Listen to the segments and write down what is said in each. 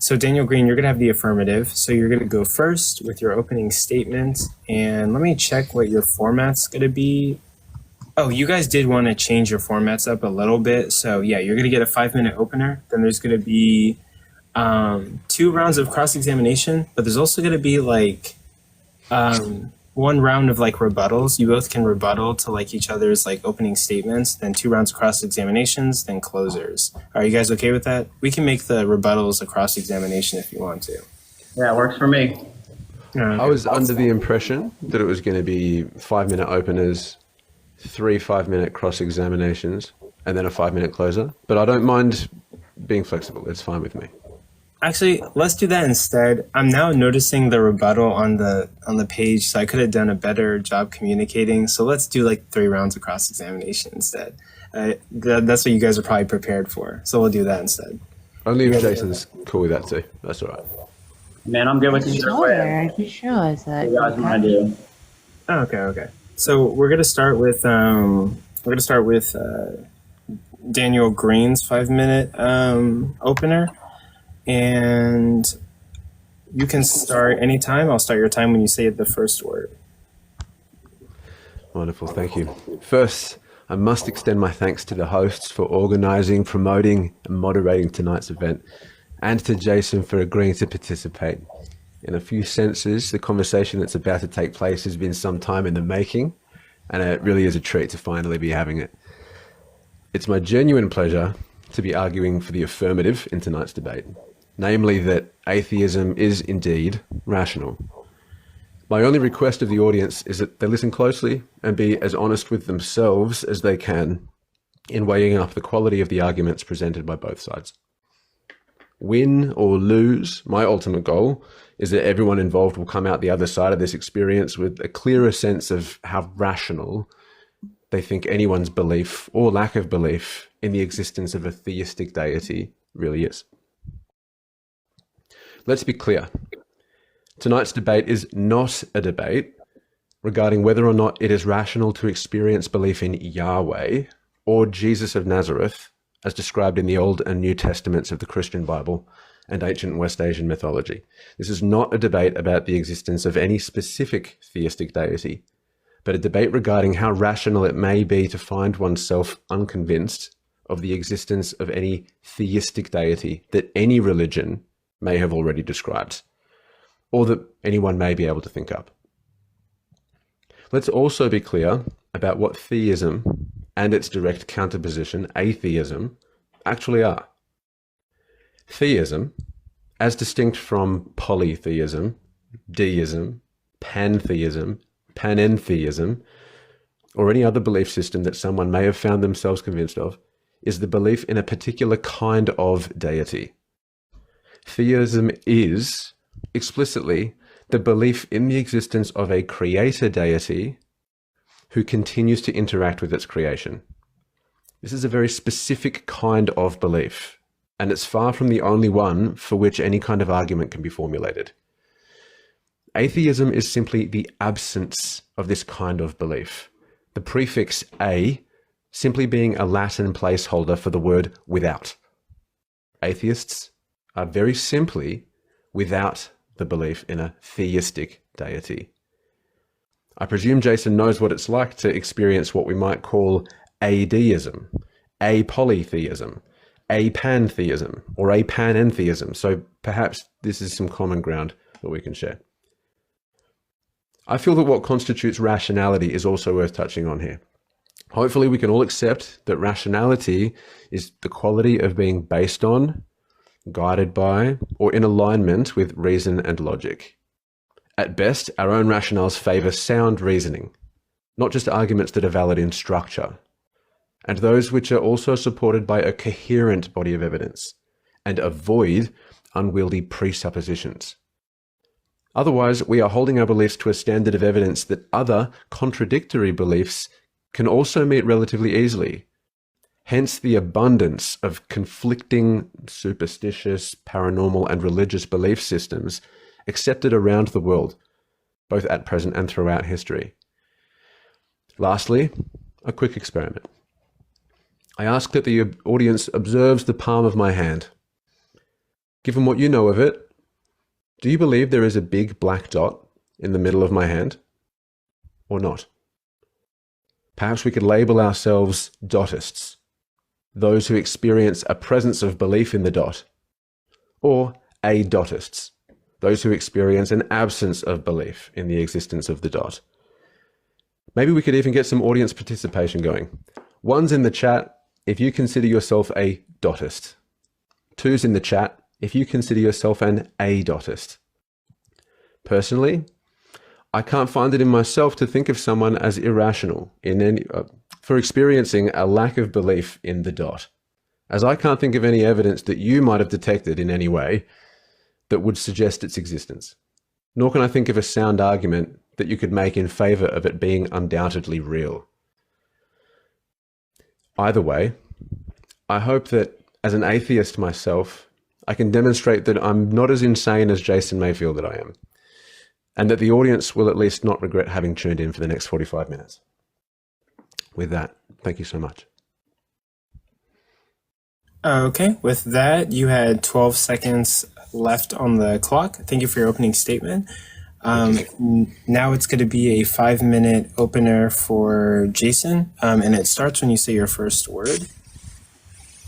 So Daniel Green, you're going to have the affirmative. So you're going to go first with your opening statement. And let me check what your format's going to be. Oh, you guys did want to change your formats up a little bit. So yeah, you're going to get a 5-minute opener. Then there's going to be 2 rounds of cross-examination, but there's also going to be like 1 round of like rebuttals. You both can rebuttal to like each other's like opening statements, then 2 rounds of cross-examinations, then closers. Are you guys okay with that? We can make the rebuttals a cross-examination if you want to. Yeah, it works for me. I was under the impression that it was going to be 5-minute openers, 3 5-minute cross-examinations, and then a 5-minute closer. But I don't mind being flexible. It's fine with me. Actually, let's do that instead. I'm now noticing the rebuttal on the page, so I could have done a better job communicating. So let's do like 3 rounds of cross-examination instead. That's what you guys are probably prepared for. So we'll do that instead. Only if Jason's cool with that too. That's all right. Man, I'm good with either way. I just realized that. What you guys want to do? Okay. So we're gonna start with Daniel Green's 5-minute opener. And you can start anytime. I'll start your time when you say the first word. Wonderful, thank you. First, I must extend my thanks to the hosts for organizing, promoting, and moderating tonight's event, and to Jason for agreeing to participate. In a few senses, the conversation that's about to take place has been some time in the making, and it really is a treat to finally be having it. It's my genuine pleasure to be arguing for the affirmative in tonight's debate. Namely that atheism is indeed rational. My only request of the audience is that they listen closely and be as honest with themselves as they can in weighing up the quality of the arguments presented by both sides. Win or lose, my ultimate goal is that everyone involved will come out the other side of this experience with a clearer sense of how rational they think anyone's belief or lack of belief in the existence of a theistic deity really is. Let's be clear. Tonight's debate is not a debate regarding whether or not it is rational to experience belief in Yahweh or Jesus of Nazareth, as described in the Old and New Testaments of the Christian Bible and ancient West Asian mythology. This is not a debate about the existence of any specific theistic deity, but a debate regarding how rational it may be to find oneself unconvinced of the existence of any theistic deity that any religion may have already described, or that anyone may be able to think up. Let's also be clear about what theism and its direct counterposition, atheism, actually are. Theism, as distinct from polytheism, deism, pantheism, panentheism, or any other belief system that someone may have found themselves convinced of, is the belief in a particular kind of deity. Theism is, explicitly, the belief in the existence of a creator deity who continues to interact with its creation. This is a very specific kind of belief, and it's far from the only one for which any kind of argument can be formulated. Atheism is simply the absence of this kind of belief, the prefix "a" simply being a Latin placeholder for the word without. Atheists are very simply without the belief in a theistic deity. I presume Jason knows what it's like to experience what we might call adeism, apolytheism, apantheism, or apanentheism, so perhaps this is some common ground that we can share. I feel that what constitutes rationality is also worth touching on here. Hopefully we can all accept that rationality is the quality of being based on, guided by, or in alignment with reason and logic. At best, our own rationales favour sound reasoning, not just arguments that are valid in structure, and those which are also supported by a coherent body of evidence, and avoid unwieldy presuppositions. Otherwise, we are holding our beliefs to a standard of evidence that other contradictory beliefs can also meet relatively easily. Hence the abundance of conflicting, superstitious, paranormal, and religious belief systems accepted around the world, both at present and throughout history. Lastly, a quick experiment. I ask that the audience observes the palm of my hand. given what you know of it, do you believe there is a big black dot in the middle of my hand, or not? Perhaps we could label ourselves dotists, those who experience a presence of belief in the dot, or adotists, those who experience an absence of belief in the existence of the dot. Maybe we could even get some audience participation going. One's in the chat if you consider yourself a dotist. Two's in the chat if you consider yourself an adotist. Personally, I can't find it in myself to think of someone as irrational for experiencing a lack of belief in the dot, as I can't think of any evidence that you might have detected in any way that would suggest its existence. Nor can I think of a sound argument that you could make in favor of it being undoubtedly real. Either way, I hope that as an atheist myself, I can demonstrate that I'm not as insane as Jason may feel that I am, and that the audience will at least not regret having tuned in for the next 45 minutes. With that, thank you so much. Okay, with that, you had 12 seconds left on the clock. Thank you for your opening statement. Now it's going to be a 5-minute opener for Jason, and it starts when you say your first word.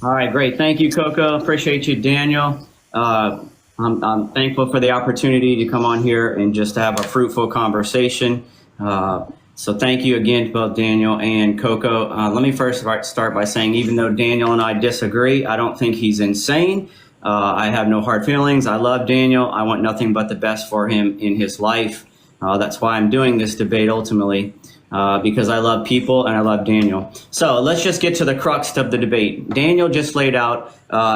All right, great. Thank you, CoCo. Appreciate you, Daniel. I'm thankful for the opportunity to come on here and just to have a fruitful conversation. So thank you again to both Daniel and CoCo. Let me first start by saying, even though Daniel and I disagree, I don't think he's insane. I have no hard feelings. I love Daniel. I want nothing but the best for him in his life. That's why I'm doing this debate ultimately, because I love people and I love Daniel. So let's just get to the crux of the debate. Daniel just laid out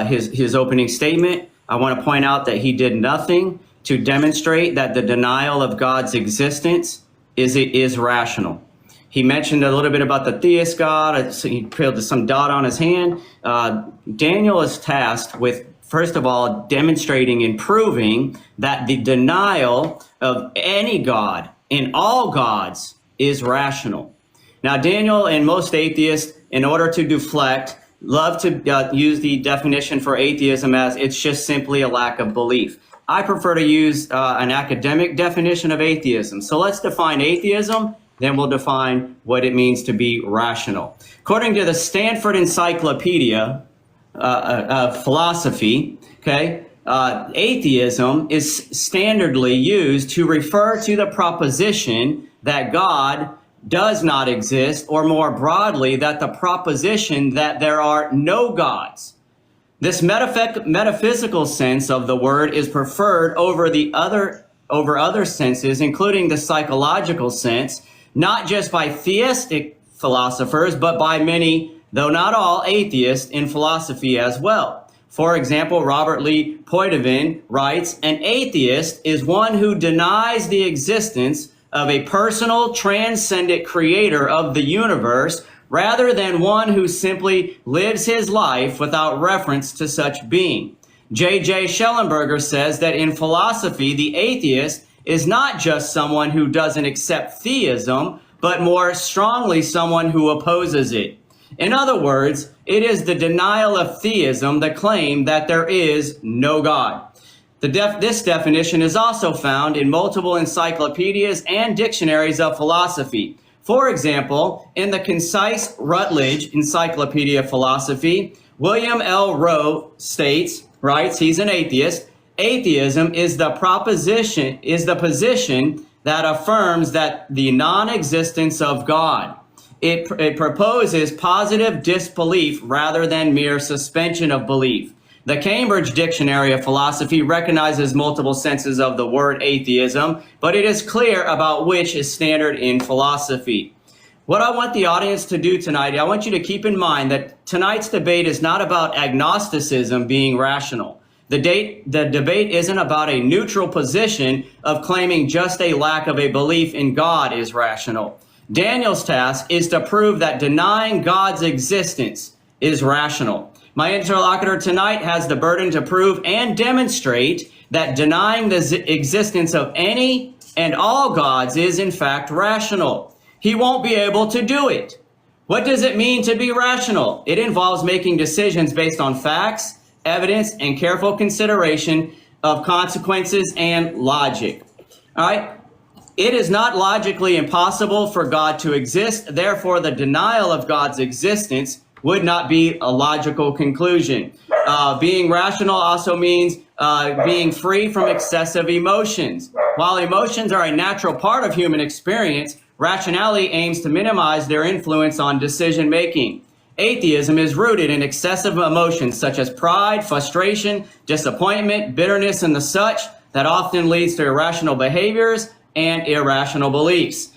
his opening statement. I want to point out that he did nothing to demonstrate that the denial of God's existence is rational. He mentioned a little bit about the theist God. He put some dot on his hand. Daniel is tasked with, first of all, demonstrating and proving that the denial of any God in all gods is rational. Now, Daniel and most atheists, in order to deflect, love to use the definition for atheism as it's just simply a lack of belief. I prefer to use an academic definition of atheism. So let's define atheism, then we'll define what it means to be rational. According to the Stanford Encyclopedia of Philosophy, atheism is standardly used to refer to the proposition that God does not exist, or more broadly, that the proposition that there are no gods. This metaphysical sense of the word is preferred over other senses, including the psychological sense, not just by theistic philosophers, but by many, though not all, atheists in philosophy as well. For example, Robert Lee Poitevin writes, "An atheist is one who denies the existence of a personal, transcendent creator of the universe, rather than one who simply lives his life without reference to such being." J.J. Schellenberger says that in philosophy, the atheist is not just someone who doesn't accept theism, but more strongly someone who opposes it. In other words, it is the denial of theism, the claim that there is no God. This definition is also found in multiple encyclopedias and dictionaries of philosophy. For example, in the concise Routledge Encyclopedia of Philosophy, William L. Rowe writes, he's an atheist, "Atheism is the position that affirms that the non-existence of God. It proposes positive disbelief rather than mere suspension of belief." The Cambridge Dictionary of Philosophy recognizes multiple senses of the word atheism, but it is clear about which is standard in philosophy. What I want the audience to do tonight, I want you to keep in mind that tonight's debate is not about agnosticism being rational. The debate isn't about a neutral position of claiming just a lack of a belief in God is rational. Daniel's task is to prove that denying God's existence is rational. My interlocutor tonight has the burden to prove and demonstrate that denying the existence of any and all gods is in fact rational. He won't be able to do it. What does it mean to be rational? It involves making decisions based on facts, evidence, and careful consideration of consequences and logic. All right? It is not logically impossible for God to exist. Therefore, the denial of God's existence would not be a logical conclusion. Being rational also means being free from excessive emotions. While emotions are a natural part of human experience, rationality aims to minimize their influence on decision making. Atheism is rooted in excessive emotions such as pride, frustration, disappointment, bitterness, and the such that often leads to irrational behaviors and irrational beliefs.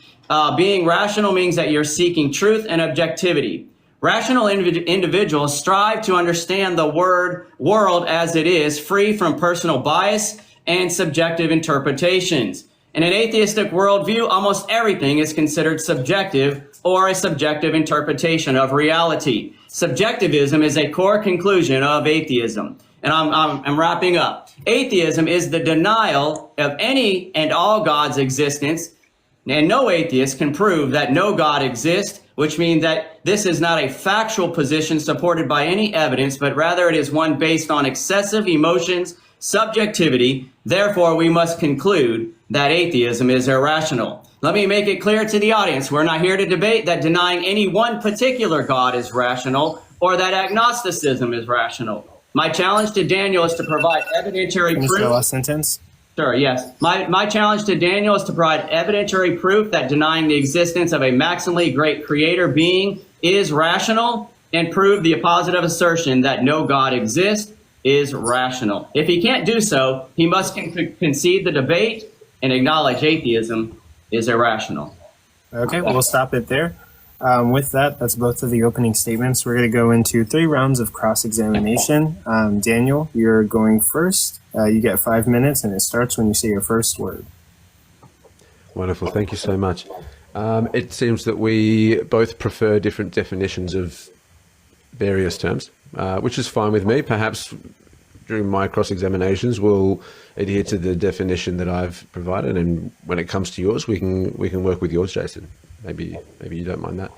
Being rational means that you're seeking truth and objectivity. Rational individuals strive to understand the world as it is, free from personal bias and subjective interpretations. In an atheistic worldview, almost everything is considered subjective or a subjective interpretation of reality. Subjectivism is a core conclusion of atheism. And I'm wrapping up. Atheism is the denial of any and all God's existence, and no atheist can prove that no God exists, which means that this is not a factual position supported by any evidence, but rather it is one based on excessive emotions, subjectivity. Therefore, we must conclude that atheism is irrational. Let me make it clear to the audience, we're not here to debate that denying any one particular God is rational or that agnosticism is rational. My challenge to Daniel is to provide evidentiary Finish proof. the last sentence. Sure, yes. My challenge to Daniel is to provide evidentiary proof that denying the existence of a maximally great creator being is rational and prove the positive assertion that no God exists is rational. If he can't do so, he must concede the debate and acknowledge atheism is irrational. Okay, we'll stop it there. With that, that's both of the opening statements. We're going to go into 3 rounds of cross-examination. Daniel, you're going first. You get 5 minutes, and it starts when you say your first word. Wonderful. Thank you so much. It seems that we both prefer different definitions of various terms, which is fine with me. Perhaps during my cross-examinations, we'll adhere to the definition that I've provided, and when it comes to yours, we can work with yours, Jason. Maybe you don't mind that.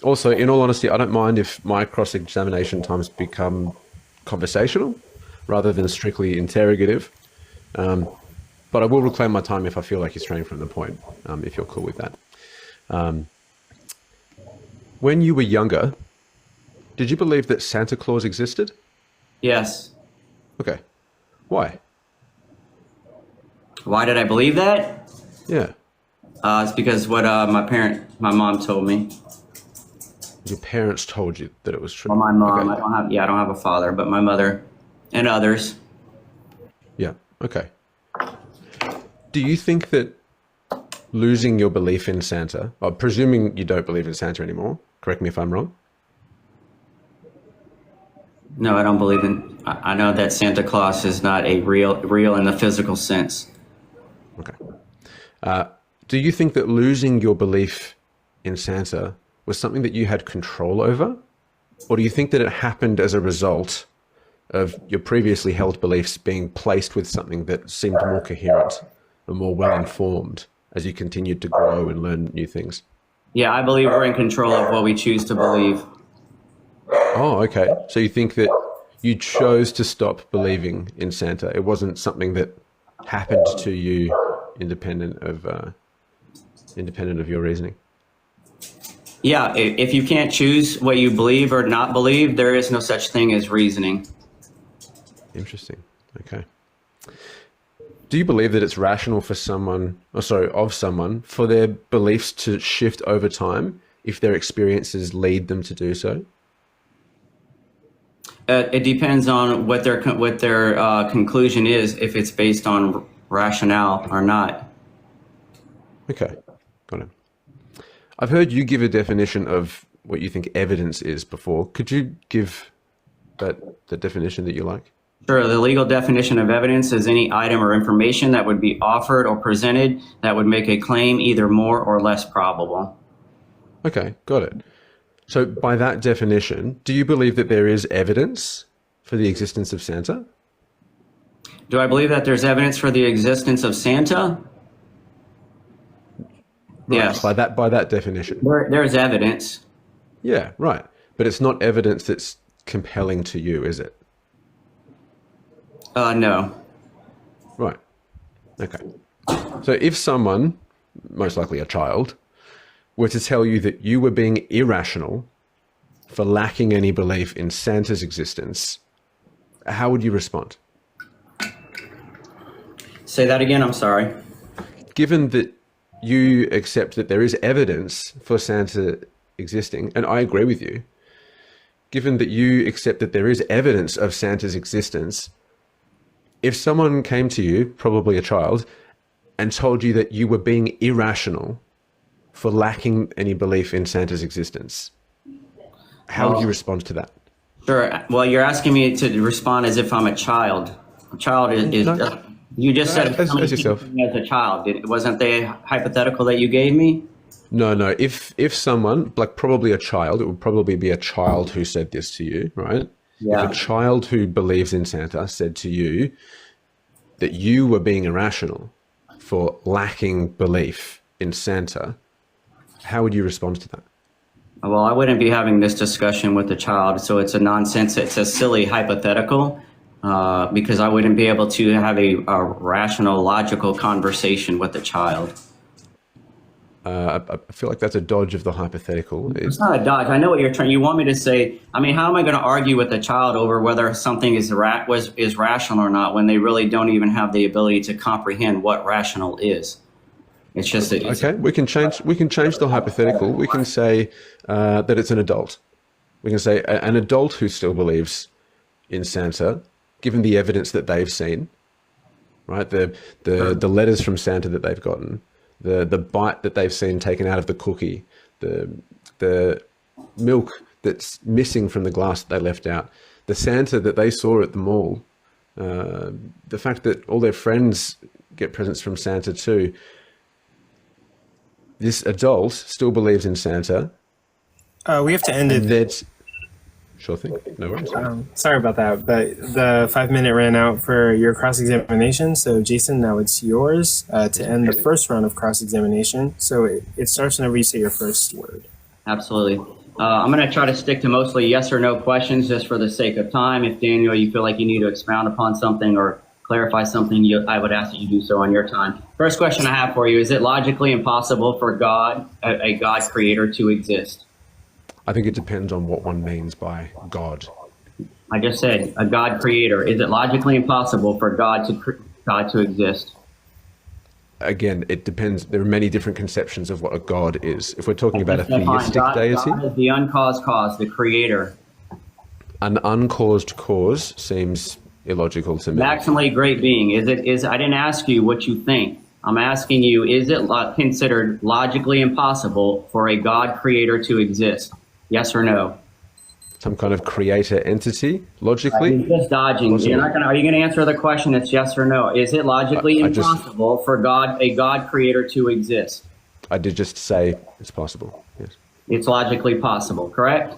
Also, in all honesty, I don't mind if my cross-examination times become conversational rather than strictly interrogative. But I will reclaim my time if I feel like you're straying from the point, if you're cool with that. When you were younger, did you believe that Santa Claus existed? Yes. Okay. Why? Why did I believe that? Yeah. It's because what my mom told me. Your parents told you that it was true? Well, my mom. Okay. I don't have a father, but my mother and others. Yeah. Okay. Do you think that losing your belief in Santa, or presuming you don't believe in Santa anymore, correct me if I'm wrong? No, I don't believe in. I know that Santa Claus is not a real in the physical sense. Okay. Do you think that losing your belief in Santa was something that you had control over? Or do you think that it happened as a result of your previously held beliefs being placed with something that seemed more coherent or more well-informed as you continued to grow and learn new things? Yeah, I believe we're in control of what we choose to believe. Oh, okay. So you think that you chose to stop believing in Santa. It wasn't something that happened to you independent of your reasoning. Yeah, if you can't choose what you believe or not believe, there is no such thing as reasoning. Interesting. Okay. Do you believe that it's rational for someone, for their beliefs to shift over time if their experiences lead them to do so? It depends on what their conclusion is, if it's based on rationale or not. Okay, got it. I've heard you give a definition of what you think evidence is before. Could you give the definition that you like? Sure. The legal definition of evidence is any item or information that would be offered or presented that would make a claim either more or less probable. Okay, got it. So by that definition, do you believe that there is evidence for the existence of Santa? Do I believe that there's evidence for the existence of Santa? Right, yes. By that definition. There's evidence. Yeah, right. But it's not evidence that's compelling to you, is it? No. Right. Okay. So if someone, most likely a child, were to tell you that you were being irrational for lacking any belief in Santa's existence, how would you respond? Say that again, I'm sorry. Given that you accept that there is evidence for Santa existing, and I agree with you, given that you accept that there is evidence of Santa's existence, if someone came to you, probably a child, and told you that you were being irrational for lacking any belief in Santa's existence, how would you respond to that? Sure. Well, you're asking me to respond as if I'm a child. A child is No. you just said As yourself. as a child. Wasn't the hypothetical that you gave me? No. If someone, like probably a child, it would probably be a child who said this to you, right? Yeah. If a child who believes in Santa said to you that you were being irrational for lacking belief in Santa, how would you respond to that? Well, I wouldn't be having this discussion with the child, so it's a nonsense. It's a silly hypothetical because I wouldn't be able to have a rational, logical conversation with the child. I feel like that's a dodge of the hypothetical. It's not a dodge. I know what you're trying. You want me to say? I mean, how am I going to argue with a child over whether something is rational or not when they really don't even have the ability to comprehend what rational is? It's just Okay, we can change the hypothetical. We can say that it's an adult. We can say an adult who still believes in Santa, given the evidence that they've seen, right? The letters from Santa that they've gotten, the bite that they've seen taken out of the cookie, the milk that's missing from the glass that they left out, the Santa that they saw at the mall, the fact that all their friends get presents from Santa too. This adult still believes in Santa. We have to end it. That's sure thing. No worries. Sorry about that, but the 5 minute ran out for your cross-examination. So Jason, now it's yours to end the first round of cross-examination. So it starts whenever you say your first word. Absolutely. I'm going to try to stick to mostly yes or no questions just for the sake of time. If Daniel, you feel like you need to expound upon something or clarify something, I would ask that you do so on your time. First question I have for you, is it logically impossible for God, a God creator, to exist? I think it depends on what one means by God. I just said a God creator. Is it logically impossible for God to exist? Again, it depends. There are many different conceptions of what a God is. If we're talking about a theistic deity, God is the uncaused cause, the creator. an uncaused cause seems illogical to me. Maximally great being. I didn't ask you what you think. I'm asking you, is it considered logically impossible for a God creator to exist? Yes or no? Some kind of creator entity, logically? You're just dodging. Are you going to answer the question? It's yes or no. Is it logically impossible for a God creator to exist? I did just say it's possible, yes. It's logically possible, correct?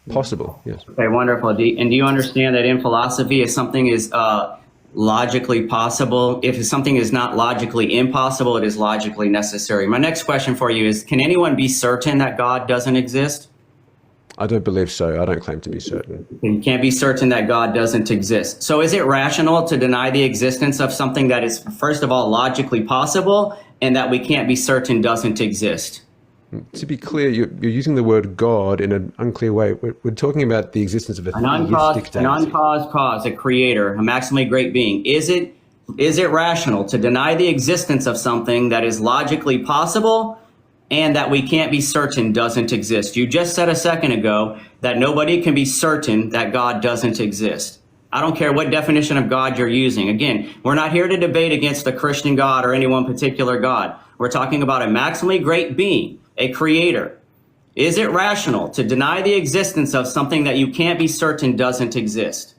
Possible, yes. Okay, wonderful. Do you understand that in philosophy, if something is logically possible, if something is not logically impossible, it is logically necessary? My next question for you is, can anyone be certain that God doesn't exist? I don't believe so. I don't claim to be certain. You can't be certain that God doesn't exist. So is it rational to deny the existence of something that is, first of all, logically possible and that we can't be certain doesn't exist? To be clear, you're using the word God in an unclear way. We're talking about the existence of a theistic deity. An uncaused cause, a creator, a maximally great being. Is it rational to deny the existence of something that is logically possible and that we can't be certain doesn't exist? You just said a second ago that nobody can be certain that God doesn't exist. I don't care what definition of God you're using. Again, we're not here to debate against the Christian God or any one particular God. We're talking about a maximally great being, a creator. Is it rational to deny the existence of something that you can't be certain doesn't exist?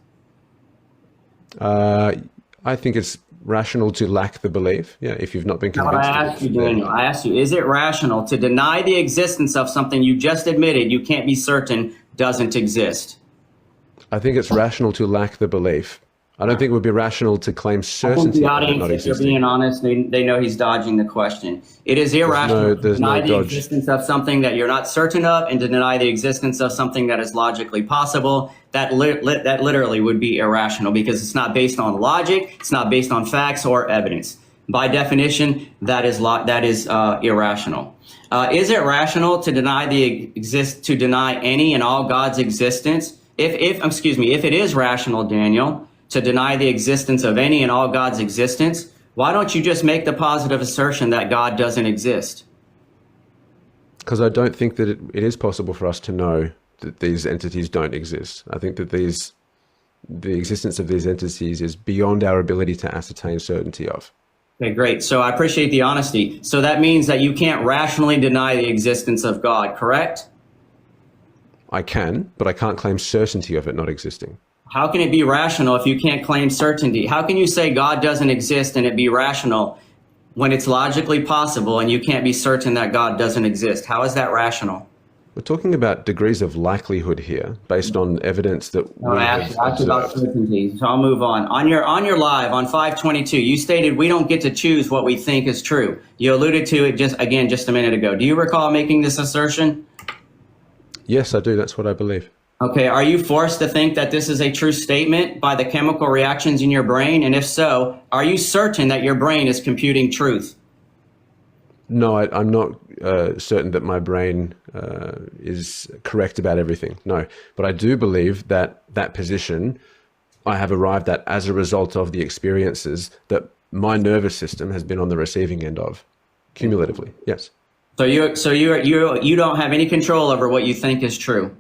I think it's rational to lack the belief. Yeah, if you've not been convinced. I asked you, Daniel. I asked you, is it rational to deny the existence of something you just admitted you can't be certain doesn't exist? I think it's rational to lack the belief. I don't think it would be rational to claim I think certainty the of it audience, not if they're existing. being honest, they know he's dodging the question. It is irrational to there's no deny the dodge. existence of something that you're not certain of, and to deny the existence of something that is logically possible. That literally would be irrational, because it's not based on logic, it's not based on facts or evidence. By definition, that is irrational. Is it rational to deny any and all God's existence? If it is rational, Daniel, to deny the existence of any and all God's existence, why don't you just make the positive assertion that God doesn't exist? Because I don't think that it is possible for us to know that these entities don't exist. I think that the existence of these entities is beyond our ability to ascertain certainty of. Okay, great. So I appreciate the honesty. So that means that you can't rationally deny the existence of God, correct? I can, but I can't claim certainty of it not existing. How can it be rational if you can't claim certainty? How can you say God doesn't exist and it be rational when it's logically possible and you can't be certain that God doesn't exist? How is that rational? We're talking about degrees of likelihood here, based on evidence that we have Ask about observed. certainty. So I'll move on. On your live on 522, you stated we don't get to choose what we think is true. You alluded to it just a minute ago. Do you recall making this assertion? Yes, I do. That's what I believe. Okay, are you forced to think that this is a true statement by the chemical reactions in your brain? And if so, are you certain that your brain is computing truth? No, I'm not certain that my brain is correct about everything. No, but I do believe that position I have arrived at as a result of the experiences that my nervous system has been on the receiving end of, cumulatively. Yes. So you don't have any control over what you think is true.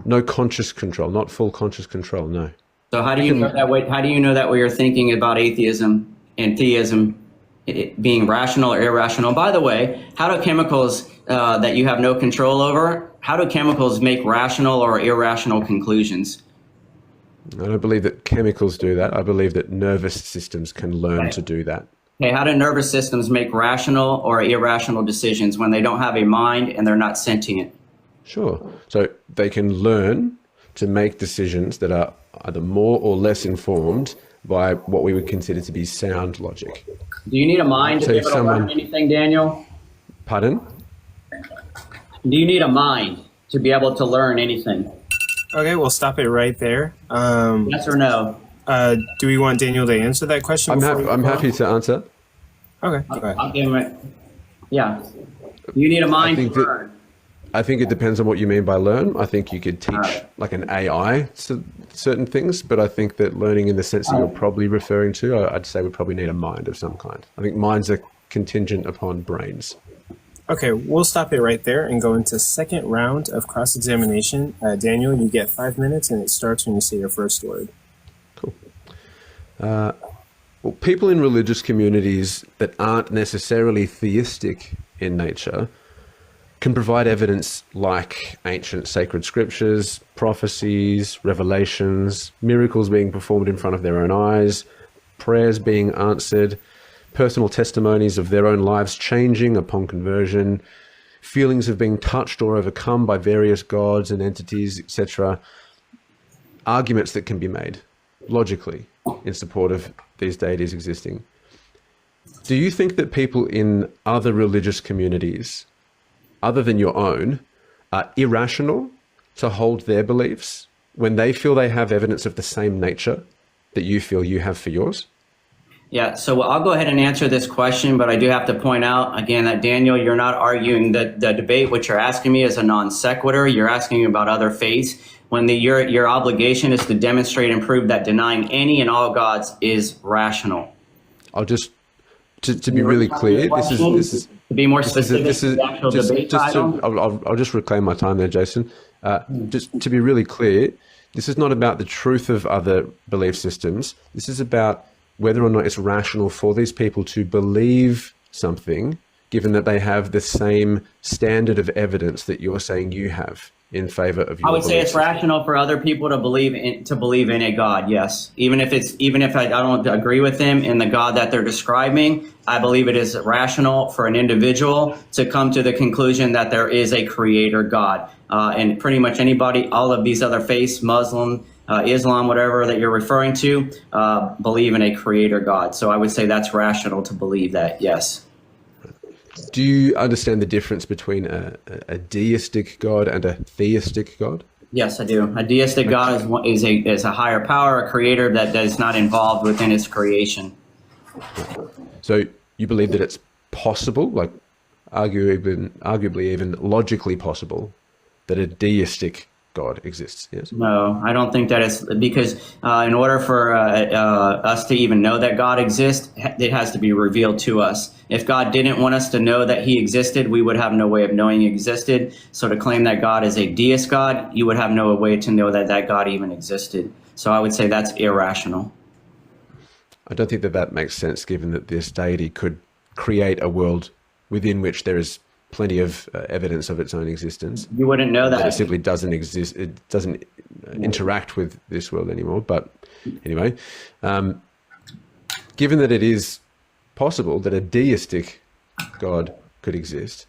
No conscious control, not full conscious control. No. So how do you know that way? How do you know that what you're thinking about atheism and theism being rational or irrational? By the way, how do chemicals that you have no control over, how do chemicals make rational or irrational conclusions? I don't believe that chemicals do that. I believe that nervous systems can learn to do that. Okay, how do nervous systems make rational or irrational decisions when they don't have a mind and they're not sentient? Sure. So they can learn to make decisions that are either more or less informed by what we would consider to be sound logic. Do you need a mind to So be if able to learn anything, Daniel? Pardon? Do you need a mind to be able to learn anything? Okay, we'll stop it right there. Yes or no? Do we want Daniel to answer that question? I'm happy to answer. Okay, go ahead. I'll give him it. Yeah. You need a mind to learn. I think it depends on what you mean by learn. I think you could teach like an AI certain things, but I think that learning in the sense that you're probably referring to, I'd say we probably need a mind of some kind. I think minds are contingent upon brains. Okay, we'll stop it right there and go into second round of cross-examination. Daniel, you get 5 minutes and it starts when you say your first word. Cool. Well, people in religious communities that aren't necessarily theistic in nature can provide evidence like ancient sacred scriptures, prophecies, revelations, miracles being performed in front of their own eyes, prayers being answered, personal testimonies of their own lives changing upon conversion, feelings of being touched or overcome by various gods and entities, etc. Arguments that can be made logically in support of these deities existing. Do you think that people in other religious communities, other than your own, are irrational to hold their beliefs when they feel they have evidence of the same nature that you feel you have for yours? Yeah, so I'll go ahead and answer this question, but I do have to point out again that Daniel, you're not arguing that the debate, what you're asking me is a non sequitur. You're asking about other faiths when your obligation is to demonstrate and prove that denying any and all gods is rational. I'll just, to be really clear, this is to be more specific, the actual debate title. I'll just reclaim my time there, Jason. Just to be really clear, this is not about the truth of other belief systems. This is about whether or not it's rational for these people to believe something, given that they have the same standard of evidence that you're saying you have in favor of your I would say it's system. rational for other people to believe in a God. Yes, even if I don't agree with them in the God that they're describing, I believe it is rational for an individual to come to the conclusion that there is a creator God. And pretty much anybody, all of these other faiths, Muslim, Islam, whatever that you're referring to, believe in a creator God. So I would say that's rational to believe that, yes. Do you understand the difference between a deistic God and a theistic God? Yes, I do. A deistic God is a higher power, a creator that is not involved within its creation. So you believe that it's possible, like arguably even logically possible, that a deistic God exists, yes? No, I don't think that is, because in order for us to even know that God exists, it has to be revealed to us. If God didn't want us to know that he existed, we would have no way of knowing he existed. So to claim that God is a deist God, you would have no way to know that that God even existed. So I would say that's irrational. I don't think that that makes sense, given that this deity could create a world within which there is plenty of evidence of its own existence. You wouldn't know that. It simply doesn't exist. It doesn't interact with this world anymore. But anyway, given that it is possible that a deistic God could exist,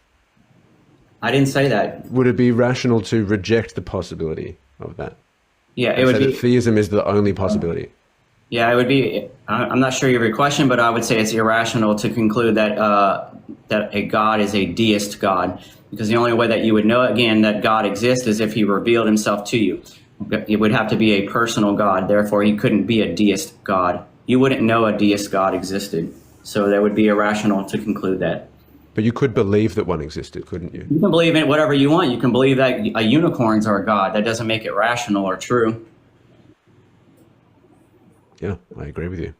I didn't say that. would it be rational to reject the possibility of that? Yeah, it would be. That theism is the only possibility. Yeah, it would be. I'm not sure of your question, but I would say it's irrational to conclude that that a God is a deist God, because the only way that you would know again that God exists is if he revealed himself to you. It would have to be a personal God. Therefore, he couldn't be a deist God. You wouldn't know a deist God existed. So that would be irrational to conclude that. But you could believe that one existed, couldn't you? You can believe in whatever you want. You can believe that unicorns are a God. That doesn't make it rational or true. Yeah, I agree with you.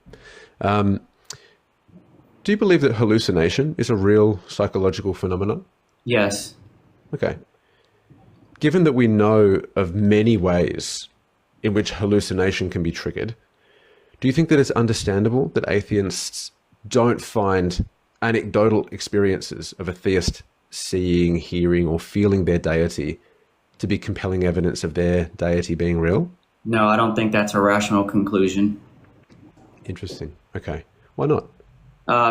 Do you believe that hallucination is a real psychological phenomenon? Yes. Okay. Given that we know of many ways in which hallucination can be triggered, do you think that it's understandable that atheists don't find anecdotal experiences of a theist seeing, hearing, or feeling their deity to be compelling evidence of their deity being real? No, I don't think that's a rational conclusion. Interesting. Okay. Why not?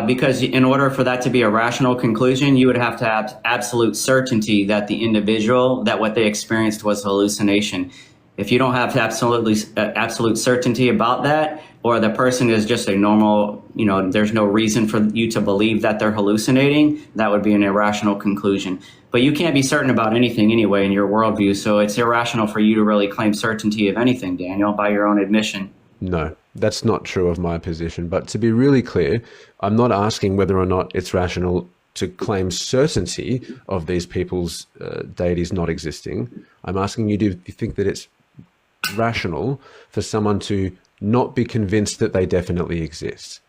Because in order for that to be a rational conclusion, you would have to have absolute certainty that the individual, that what they experienced was hallucination. If you don't have absolute certainty about that, or the person is just a normal, there's no reason for you to believe that they're hallucinating, that would be an irrational conclusion. But you can't be certain about anything anyway in your worldview, so it's irrational for you to really claim certainty of anything, Daniel, by your own admission. No, that's not true of my position. But to be really clear, I'm not asking whether or not it's rational to claim certainty of these people's deities not existing. I'm asking you, do you think that it's rational for someone to not be convinced that they definitely exist?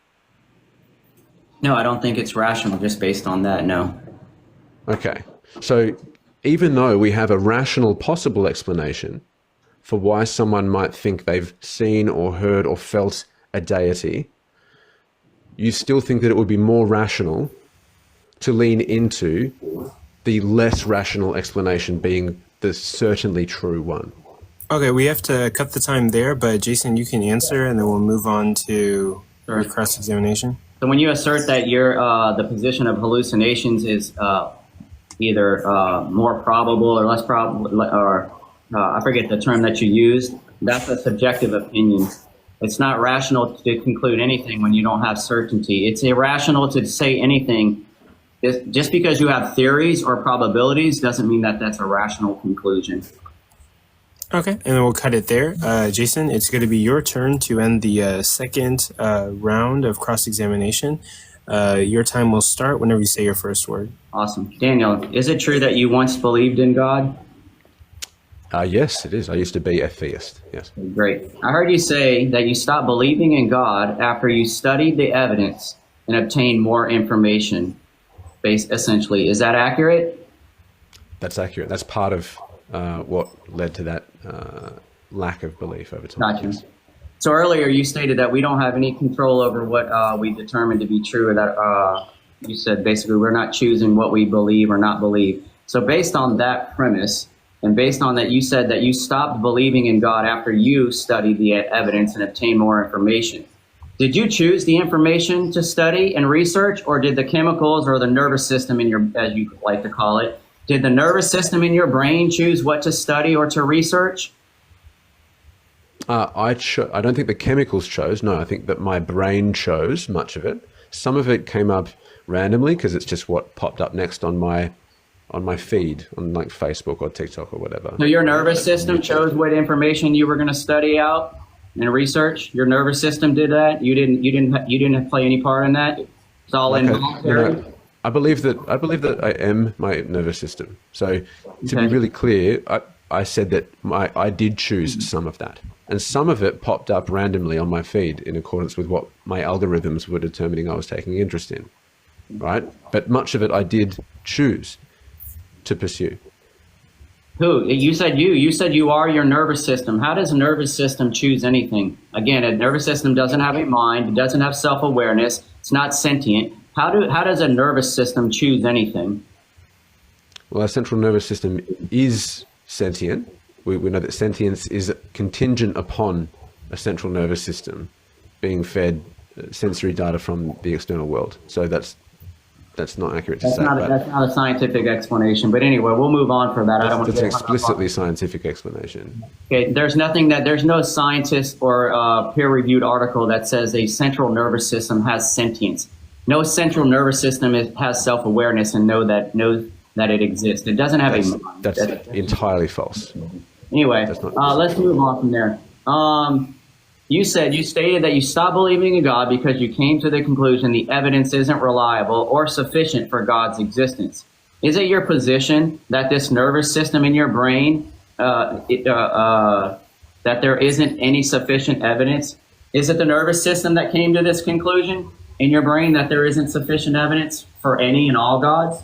No, I don't think it's rational just based on that, no. Okay. So even though we have a rational possible explanation for why someone might think they've seen or heard or felt a deity, you still think that it would be more rational to lean into the less rational explanation being the certainly true one? Okay, we have to cut the time there, but Jason, you can answer, and then we'll move on to our cross-examination. So when you assert that the position of hallucinations is either more probable or less probable, or I forget the term that you used, that's a subjective opinion. It's not rational to conclude anything when you don't have certainty. It's irrational to say anything. Just because you have theories or probabilities doesn't mean that that's a rational conclusion. Okay, and then we'll cut it there. Jason, it's going to be your turn to end the second round of cross-examination. Your time will start whenever you say your first word. Awesome. Daniel, is it true that you once believed in God? Yes, it is. I used to be a theist. Yes. Great. I heard you say that you stopped believing in God after you studied the evidence and obtained more information, essentially. Is that accurate? That's accurate. That's part of what led to that lack of belief over time. Gotcha. So earlier you stated that we don't have any control over what we determine to be true, or that you said basically we're not choosing what we believe or not believe. So based on that premise, and based on that, you said that you stopped believing in God after you studied the evidence and obtained more information. Did you choose the information to study and research, or did the chemicals or the nervous system in your, as you like to call it, did the nervous system in your brain choose what to study or to research? I don't think the chemicals chose. No, I think that my brain chose much of it. Some of it came up randomly because it's just what popped up next on my feed on like Facebook or TikTok or whatever. So your nervous system chose what information you were going to study out and research. Your nervous system did that. You didn't play any part in that. It's all involuntary. I believe that I am my nervous system. So to be really clear, I said that I did choose some of that, and some of it popped up randomly on my feed in accordance with what my algorithms were determining I was taking interest in, right? But much of it I did choose to pursue. Who? You said you are your nervous system. How does a nervous system choose anything? Again, a nervous system doesn't have a mind. It doesn't have self-awareness. It's not sentient. How does a nervous system choose anything? Well, our central nervous system is sentient. We know that sentience is contingent upon a central nervous system being fed sensory data from the external world. So that's not accurate to say. That's not a scientific explanation. But anyway, we'll move on for that. I don't want to get explicitly scientific explanation. Okay, there's no scientist or peer-reviewed article that says a central nervous system has sentience. No central nervous system has self-awareness and knows that it exists. It doesn't have a mind. That's entirely false. Anyway, let's move on from there. You stated that you stopped believing in God because you came to the conclusion the evidence isn't reliable or sufficient for God's existence. Is it your position that this nervous system in your brain, that there isn't any sufficient evidence? Is it the nervous system that came to this conclusion in your brain that there isn't sufficient evidence for any and all gods?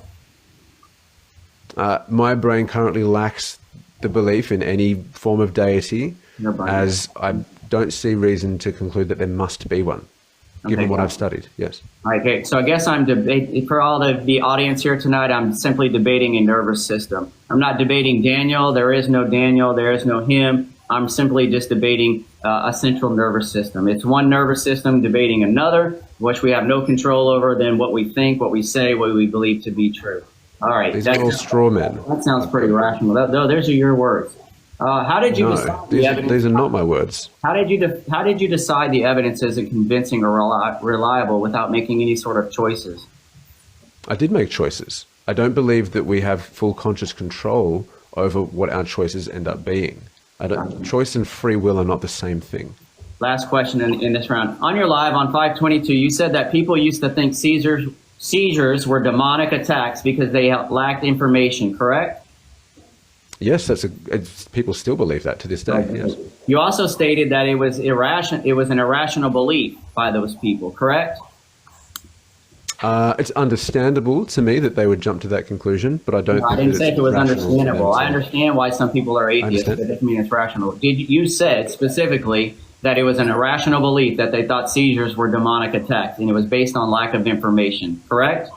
My brain currently lacks the belief in any form of deity, as I don't see reason to conclude that there must be one, given what I've studied. Yes. All right, okay. So I guess I'm for all the audience here tonight, I'm simply debating a nervous system. I'm not debating Daniel. There is no Daniel. There is no him. I'm simply just debating a central nervous system. It's one nervous system debating another, which we have no control over than what we think, what we say, what we believe to be true. All right. These are all straw men. That sounds pretty rational. Those are your words. How did you decide the evidence? These are not my words. How did you decide the evidence isn't convincing or reliable without making any sort of choices? I did make choices. I don't believe that we have full conscious control over what our choices end up being. Choice and free will are not the same thing. Last question in this round. On your live on 522, you said that people used to think seizures were demonic attacks because they lacked information, correct? Yes, people still believe that to this day. Okay. Yes. You also stated that it was irrational. It was an irrational belief by those people, correct? It's understandable to me that they would jump to that conclusion, but I don't. I didn't say it was understandable. I understand why some people are atheists, but it doesn't mean it's rational. You said specifically that it was an irrational belief that they thought seizures were demonic attacks, and it was based on lack of information, correct?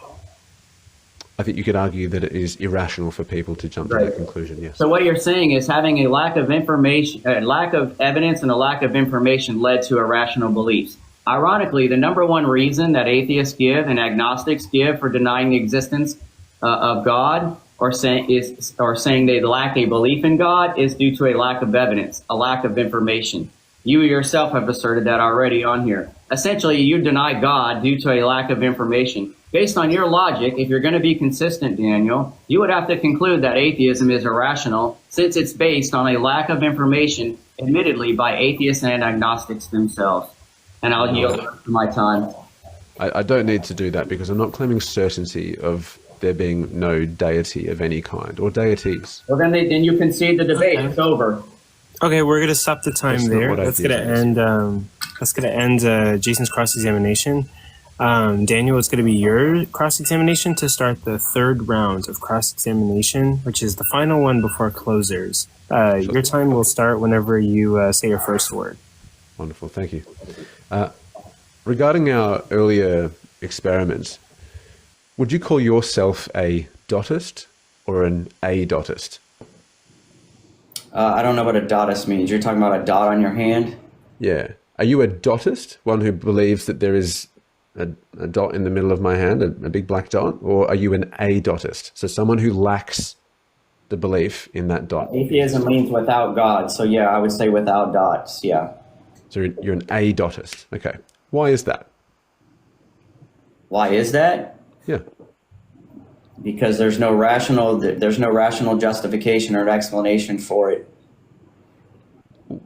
I think you could argue that it is irrational for people to jump to that conclusion, yes. So what you're saying is having a lack of information, a lack of evidence and a lack of information led to irrational beliefs. Ironically, the number one reason that atheists give and agnostics give for denying the existence of God or saying they lack a belief in God is due to a lack of evidence, a lack of information. You yourself have asserted that already on here. Essentially, you deny God due to a lack of information. Based on your logic, if you're going to be consistent, Daniel, you would have to conclude that atheism is irrational since it's based on a lack of information, admittedly by atheists and agnostics themselves. And I'll yield my time. I don't need to do that because I'm not claiming certainty of there being no deity of any kind or deities. Well, then you concede the debate. It's over. Okay, we're gonna stop the time there. That's gonna end Jason's cross-examination. Daniel, it's gonna be your cross-examination to start the third round of cross-examination, which is the final one before closers. Your time will start whenever you say your first word. Wonderful, thank you. Regarding our earlier experiments, would you call yourself a dotist or an a-dotist? I don't know what a dotist means. You're talking about a dot on your hand? Yeah. Are you a dotist, one who believes that there is a dot in the middle of my hand, a big black dot? Or are you an a-dotist, so someone who lacks the belief in that dot? Atheism means without God. So yeah, I would say without dots. Yeah. So you're an adotist. Okay. Why is that? Why is that? Yeah. Because there's no rational justification or explanation for it.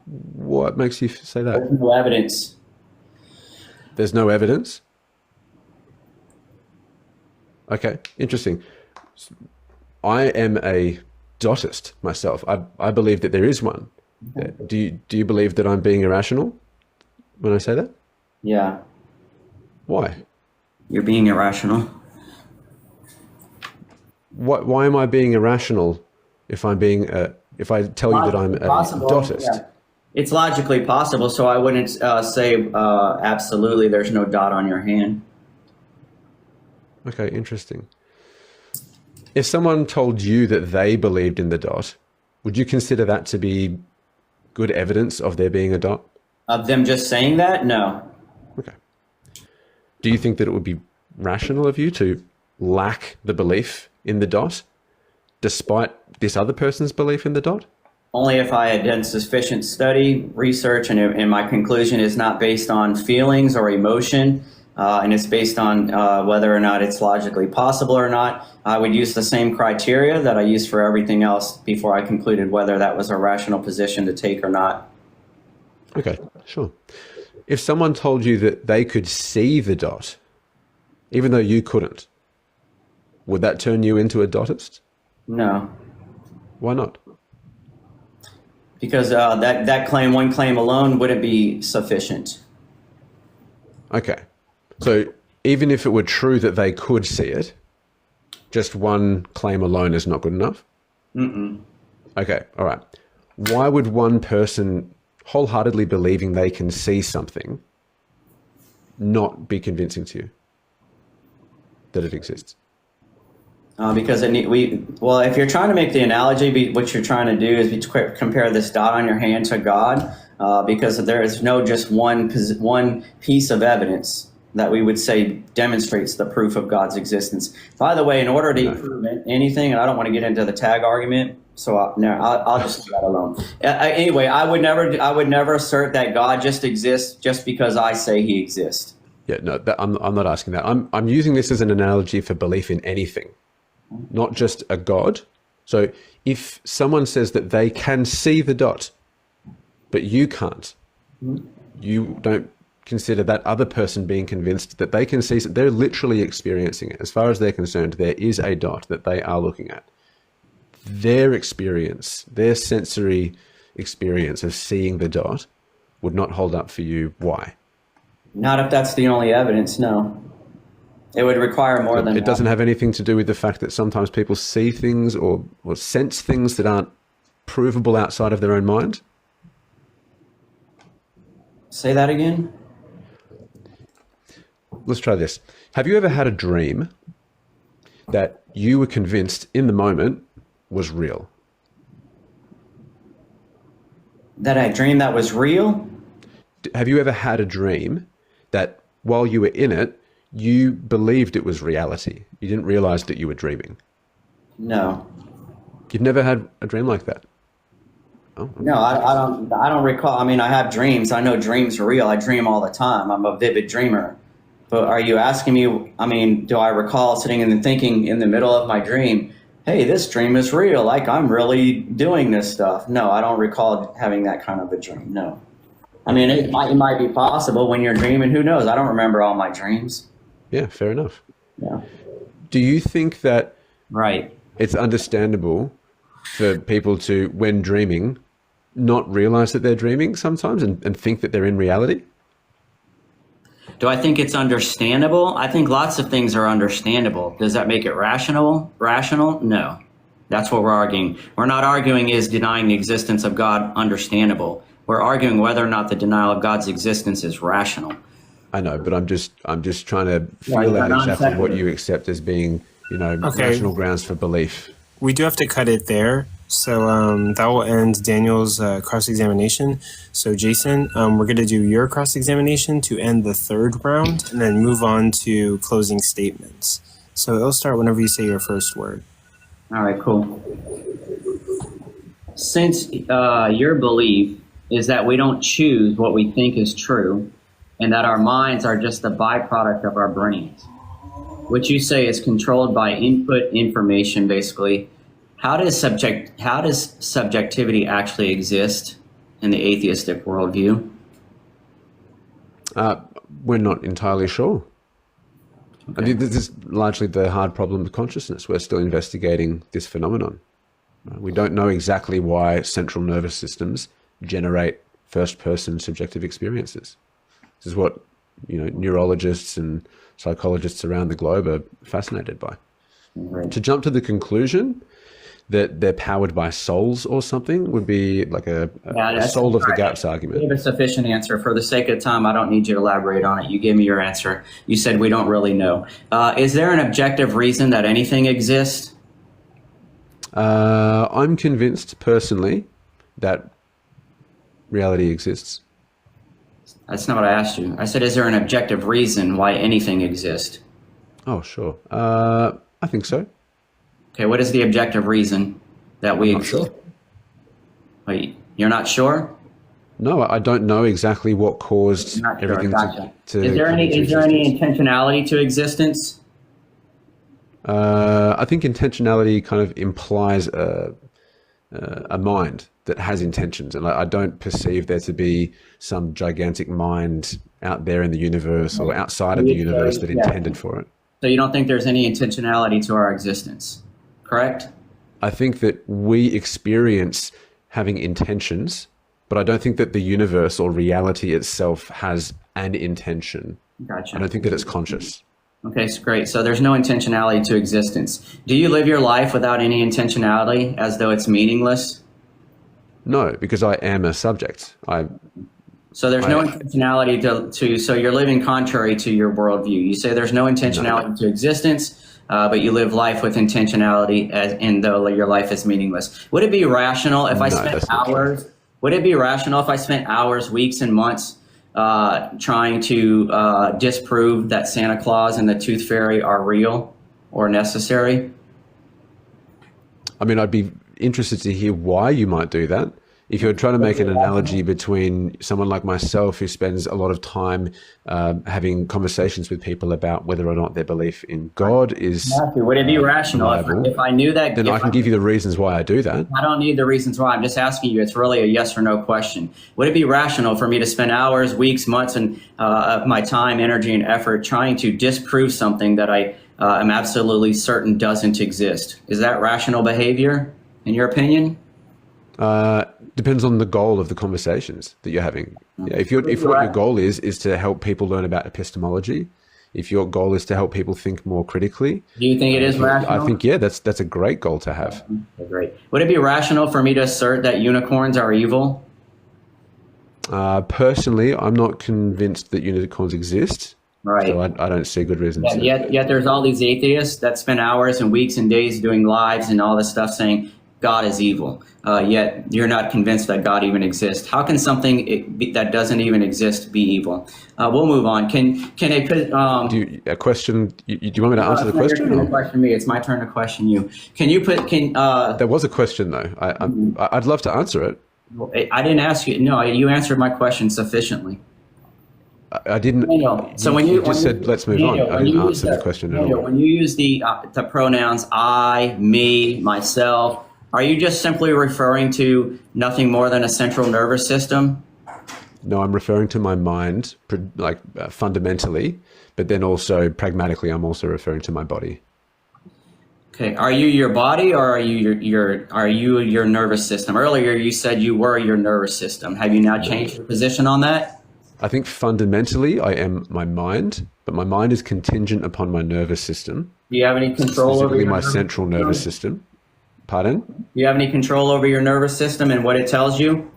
What makes you say that? There's no evidence. There's no evidence? Okay, interesting. I am a dotist myself. I believe that there is one. Do you believe that I'm being irrational when I say that? Yeah. Why? You're being irrational. Why am I being irrational if I'm being if I tell you that I'm a dotist? Yeah. It's logically possible, so I wouldn't say absolutely there's no dot on your hand. Okay, interesting. If someone told you that they believed in the dot, would you consider that to be good evidence of there being a dot? Of them just saying that? No. Okay. Do you think that it would be rational of you to lack the belief in the dot despite this other person's belief in the dot? Only if I had done sufficient study, research, and my conclusion is not based on feelings or emotion, and it's based on whether or not it's logically possible or not. I would use the same criteria that I used for everything else before I concluded whether that was a rational position to take or not. Okay, sure. If someone told you that they could see the dot, even though you couldn't, would that turn you into a dotist? No. Why not? Because that claim, one claim alone, wouldn't be sufficient. Okay. So even if it were true that they could see it, just one claim alone is not good enough? Mm-mm. Okay, all right. Why would one person wholeheartedly believing they can see something not be convincing to you that it exists? Because if you're trying to make the analogy, what you're trying to do is compare this dot on your hand to God, because there is no just one piece of evidence that we would say demonstrates the proof of God's existence. By the way, in order to prove anything, and I don't want to get into the tag argument, so I'll just leave that alone. Anyway, I would never assert that God just exists just because I say He exists. Yeah, no, I'm not asking that. I'm using this as an analogy for belief in anything, not just a God. So if someone says that they can see the dot, but you can't, you don't consider that other person being convinced that they can see, they're literally experiencing it. As far as they're concerned, there is a dot that they are looking at. Their experience, their sensory experience of seeing the dot would not hold up for you. Why? Not if that's the only evidence, no. It would require more than that. It doesn't have anything to do with the fact that sometimes people see things or sense things that aren't provable outside of their own mind? Say that again? Let's try this. Have you ever had a dream that you were convinced in the moment was real? That I dreamed that was real? Have you ever had a dream that while you were in it, you believed it was reality? You didn't realize that you were dreaming? No. You've never had a dream like that? Oh, okay. No, I don't recall. I mean, I have dreams. I know dreams are real. I dream all the time. I'm a vivid dreamer. But are you asking me, I mean, do I recall sitting and thinking in the middle of my dream, hey, this dream is real, like I'm really doing this stuff? No, I don't recall having that kind of a dream, no. I mean, it might be possible when you're dreaming. Who knows? I don't remember all my dreams. Yeah, fair enough. Yeah. Do you think that Right. it's understandable for people to, when dreaming, not realize that they're dreaming sometimes and think that they're in reality? Do I think it's understandable? I think lots of things are understandable. Does that make it rational? Rational? No. That's what we're arguing. We're not arguing is denying the existence of God understandable. We're arguing whether or not the denial of God's existence is rational. I know, but I'm just trying to feel out exactly what you accept as being, rational grounds for belief. We do have to cut it there. So that will end Daniel's cross-examination. So Jason, we're going to do your cross-examination to end the third round and then move on to closing statements. So it'll start whenever you say your first word. All right, cool. since your belief is that we don't choose what we think is true and that our minds are just the byproduct of our brains, which you say is controlled by input information, basically, how does subjectivity actually exist in the atheistic worldview? We're not entirely sure. Okay. I think this is largely the hard problem of consciousness. We're still investigating this phenomenon. We don't know exactly why central nervous systems generate first-person subjective experiences. This is what neurologists and psychologists around the globe are fascinated by. Right. To jump to the conclusion that they're powered by souls or something would be like a soul of the gaps argument. You gave a sufficient answer. For the sake of time, I don't need you to elaborate on it. You gave me your answer. You said we don't really know. Is there an objective reason that anything exists? I'm convinced personally that reality exists. That's not what I asked you. I said, is there an objective reason why anything exists? Oh, sure. I think so. Okay, what is the objective reason that we exist? Sure. Wait, you're not sure? No, I don't know exactly what caused everything Gotcha. to Is there any intentionality to existence? I think intentionality kind of implies a mind that has intentions, and I don't perceive there to be some gigantic mind out there in the universe or outside of the universe that intended for it. So you don't think there's any intentionality to our existence, correct? I think that we experience having intentions, but I don't think that the universe or reality itself has an intention. Gotcha. I don't think that it's conscious. Okay, so great. So there's no intentionality to existence. Do you live your life without any intentionality, as though it's meaningless? No, because I am a subject. So there's no intentionality to so you're living contrary to your worldview. You say there's no intentionality to existence, but you live life with intentionality, as though your life is meaningless. Would it be rational if I spent hours? Would it be rational if I spent hours, weeks, and months trying to disprove that Santa Claus and the Tooth Fairy are real or necessary? I mean, I'd be interested to hear why you might do that. If you're trying to make an analogy between someone like myself who spends a lot of time having conversations with people about whether or not their belief in God is would it be rational if I knew that? Then I can give you the reasons why I do that. I don't need the reasons why. I'm just asking you. It's really a yes or no question. Would it be rational for me to spend hours, weeks, months, and of my time, energy, and effort trying to disprove something that I am absolutely certain doesn't exist? Is that rational behavior, in your opinion? Depends on the goal of the conversations that you're having. Yeah, if what your goal is to help people learn about epistemology, if your goal is to help people think more critically, do you think it is rational? I think that's a great goal to have. Okay, great. Would it be rational for me to assert that unicorns are evil? Personally, I'm not convinced that unicorns exist. Right. So I don't see good reasons. Yet there's all these atheists that spend hours and weeks and days doing lives and all this stuff saying God is evil, yet you're not convinced that God even exists. How can something that doesn't even exist be evil? We'll move on. Can a question? Do you want me to answer the question? Your turn to question me. It's my turn to question you. There was a question though. I'd love to answer it. I didn't ask you. No, you answered my question sufficiently. I didn't. Daniel, so when you said let's move on, I didn't answer the question at all. When you use the pronouns I, me, myself, are you just simply referring to nothing more than a central nervous system? No, I'm referring to my mind, fundamentally, but then also pragmatically, I'm also referring to my body. Okay, are you your body or are you your nervous system? Earlier, you said you were your nervous system. Have you now changed your position on that? I think fundamentally, I am my mind, but my mind is contingent upon my nervous system. Do you have any control over my central nervous system? Pardon? Do you have any control over your nervous system and what it tells you?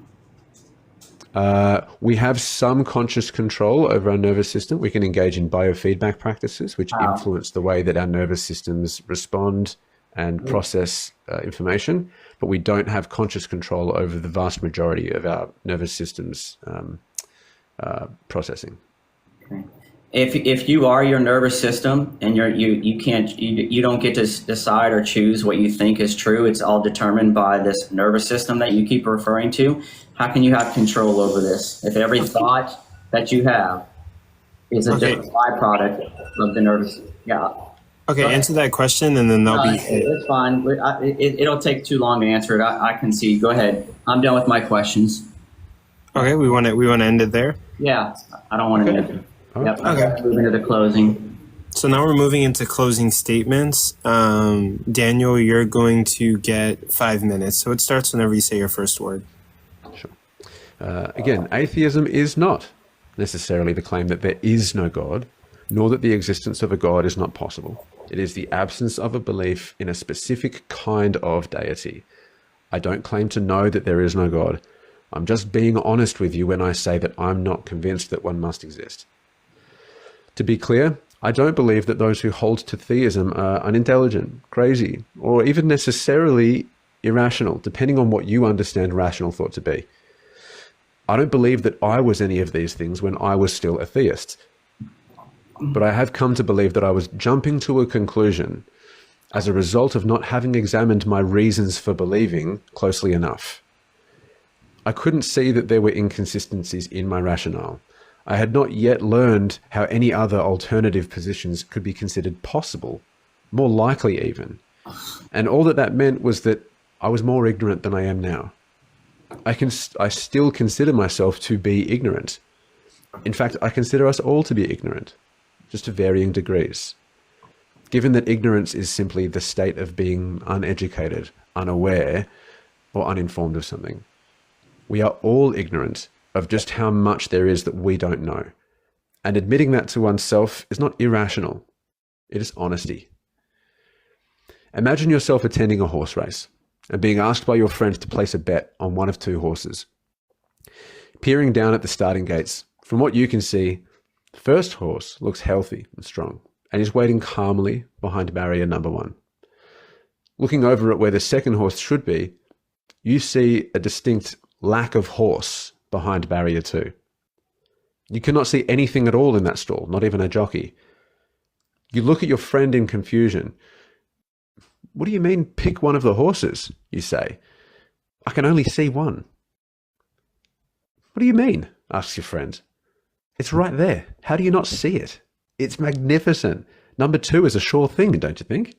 We have some conscious control over our nervous system. We can engage in biofeedback practices, which influence the way that our nervous systems respond and process information, but we don't have conscious control over the vast majority of our nervous system's processing. Okay. If you are your nervous system and you don't get to decide or choose what you think is true, it's all determined by this nervous system that you keep referring to. How can you have control over this if every thought that you have is a different byproduct of the nervous system? Yeah. Okay, answer that question, and then there'll be. It's fine. It'll take too long to answer it. I can see. Go ahead. I'm done with my questions. Okay, we want to end it there. Yeah, I don't want to end it. Yep. Okay. Moving to the closing. So now we're moving into closing statements. Daniel, you're going to get 5 minutes. So it starts whenever you say your first word. Sure. Again, atheism is not necessarily the claim that there is no God, nor that the existence of a God is not possible. It is the absence of a belief in a specific kind of deity. I don't claim to know that there is no God. I'm just being honest with you when I say that I'm not convinced that one must exist. To be clear, I don't believe that those who hold to theism are unintelligent, crazy, or even necessarily irrational, depending on what you understand rational thought to be. I don't believe that I was any of these things when I was still a theist. But I have come to believe that I was jumping to a conclusion as a result of not having examined my reasons for believing closely enough. I couldn't see that there were inconsistencies in my rationale. I had not yet learned how any other alternative positions could be considered possible, more likely even. And all that meant was that I was more ignorant than I am now. I still consider myself to be ignorant. In fact, I consider us all to be ignorant, just to varying degrees. Given that ignorance is simply the state of being uneducated, unaware, or uninformed of something. We are all ignorant of just how much there is that we don't know. And admitting that to oneself is not irrational. It is honesty. Imagine yourself attending a horse race and being asked by your friends to place a bet on one of two horses. Peering down at the starting gates, from what you can see, the first horse looks healthy and strong and is waiting calmly behind barrier number 1. Looking over at where the second horse should be, you see a distinct lack of horse behind barrier 2. You cannot see anything at all in that stall, not even a jockey. You look at your friend in confusion. What do you mean, pick one of the horses? You say. I can only see one. What do you mean? Asks your friend. It's right there. How do you not see it? It's magnificent. Number 2 is a sure thing, don't you think?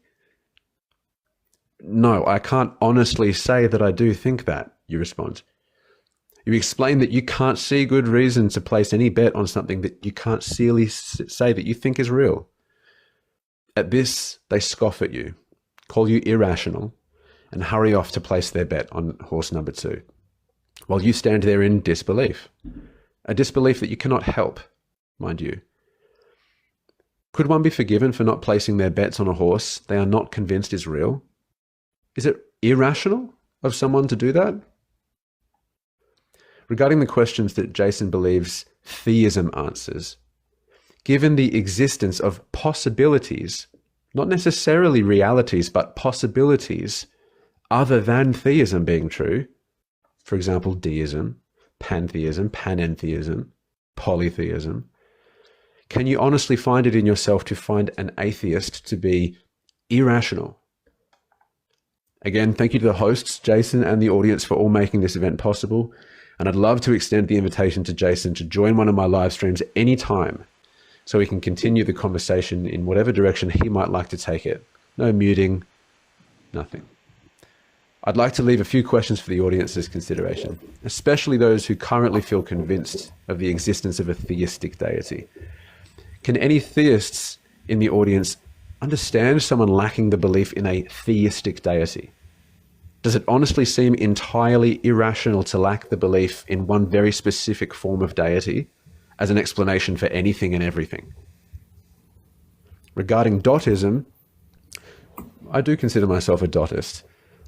No, I can't honestly say that I do think that, you respond. You explain that you can't see good reason to place any bet on something that you can't really say that you think is real. At this, they scoff at you, call you irrational, and hurry off to place their bet on horse number 2, while you stand there in disbelief. A disbelief that you cannot help, mind you. Could one be forgiven for not placing their bets on a horse they are not convinced is real? Is it irrational of someone to do that? Regarding the questions that Jason believes theism answers, given the existence of possibilities, not necessarily realities, but possibilities other than theism being true, for example, deism, pantheism, panentheism, polytheism, can you honestly find it in yourself to find an atheist to be irrational? Again, thank you to the hosts, Jason, and the audience for all making this event possible. And I'd love to extend the invitation to Jason to join one of my live streams anytime so we can continue the conversation in whatever direction he might like to take it. No muting, nothing. I'd like to leave a few questions for the audience's consideration, especially those who currently feel convinced of the existence of a theistic deity. Can any theists in the audience understand someone lacking the belief in a theistic deity? Does it honestly seem entirely irrational to lack the belief in one very specific form of deity as an explanation for anything and everything? Regarding dotism, I do consider myself a dotist.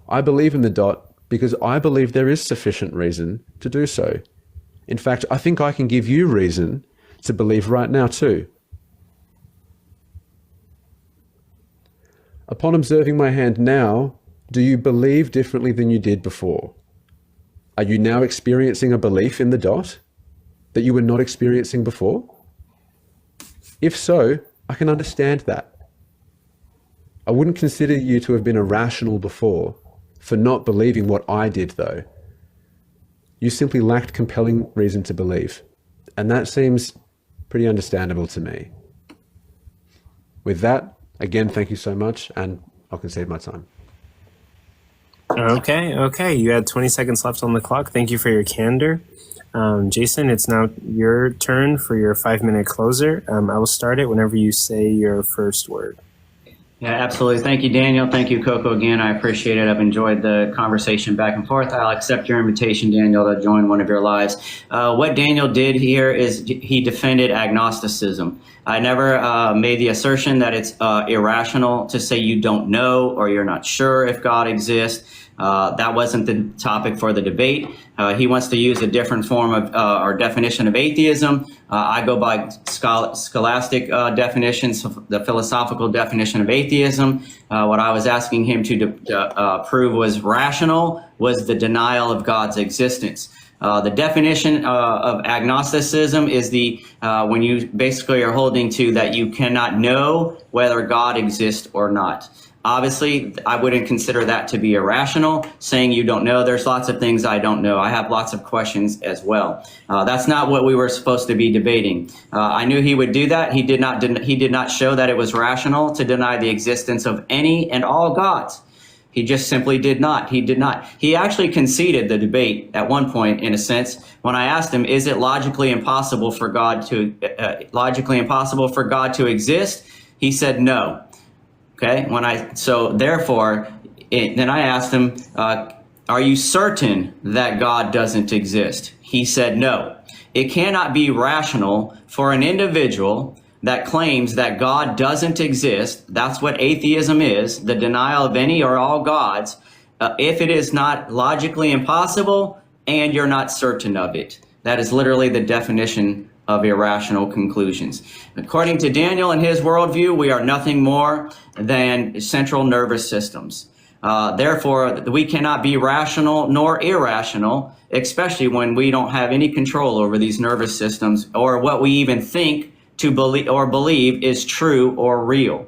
I believe in the dot because I believe there is sufficient reason to do so. In fact, I think I can give you reason to believe right now too. Upon observing my hand now, do you believe differently than you did before? Are you now experiencing a belief in the dot that you were not experiencing before? If so, I can understand that. I wouldn't consider you to have been irrational before for not believing what I did, though. You simply lacked compelling reason to believe, and that seems pretty understandable to me. With that, again, thank you so much, and I'll concede my time. Okay. You had 20 seconds left on the clock. Thank you for your candor. Jason, it's now your turn for your 5-minute closer. I will start it whenever you say your first word. Yeah, absolutely. Thank you, Daniel. Thank you, CoCo, again. I appreciate it. I've enjoyed the conversation back and forth. I'll accept your invitation, Daniel, to join one of your lives. What Daniel did here is he defended agnosticism. I never made the assertion that it's irrational to say you don't know or you're not sure if God exists. That wasn't the topic for the debate. He wants to use a different form of or definition of atheism. I go by scholastic definitions, the philosophical definition of atheism. What I was asking him to prove was rational, was the denial of God's existence. The definition of agnosticism is the when you basically are holding to that you cannot know whether God exists or not. Obviously, I wouldn't consider that to be irrational, saying you don't know. There's lots of things I don't know. I have lots of questions as well. That's not what we were supposed to be debating. I knew he would do that. He did not show that it was rational to deny the existence of any and all gods. He just simply did not. He did not. He actually conceded the debate at one point, in a sense, when I asked him, is it logically impossible for God to exist? He said no. Okay. Then I asked him, are you certain that God doesn't exist? He said no. It cannot be rational for an individual that claims that God doesn't exist. That's what atheism is, the denial of any or all gods, if it is not logically impossible and you're not certain of it. That is literally the definition of irrational conclusions. According to Daniel and his worldview, we are nothing more than central nervous systems. Therefore, we cannot be rational nor irrational, especially when we don't have any control over these nervous systems or what we even think to believe is true or real.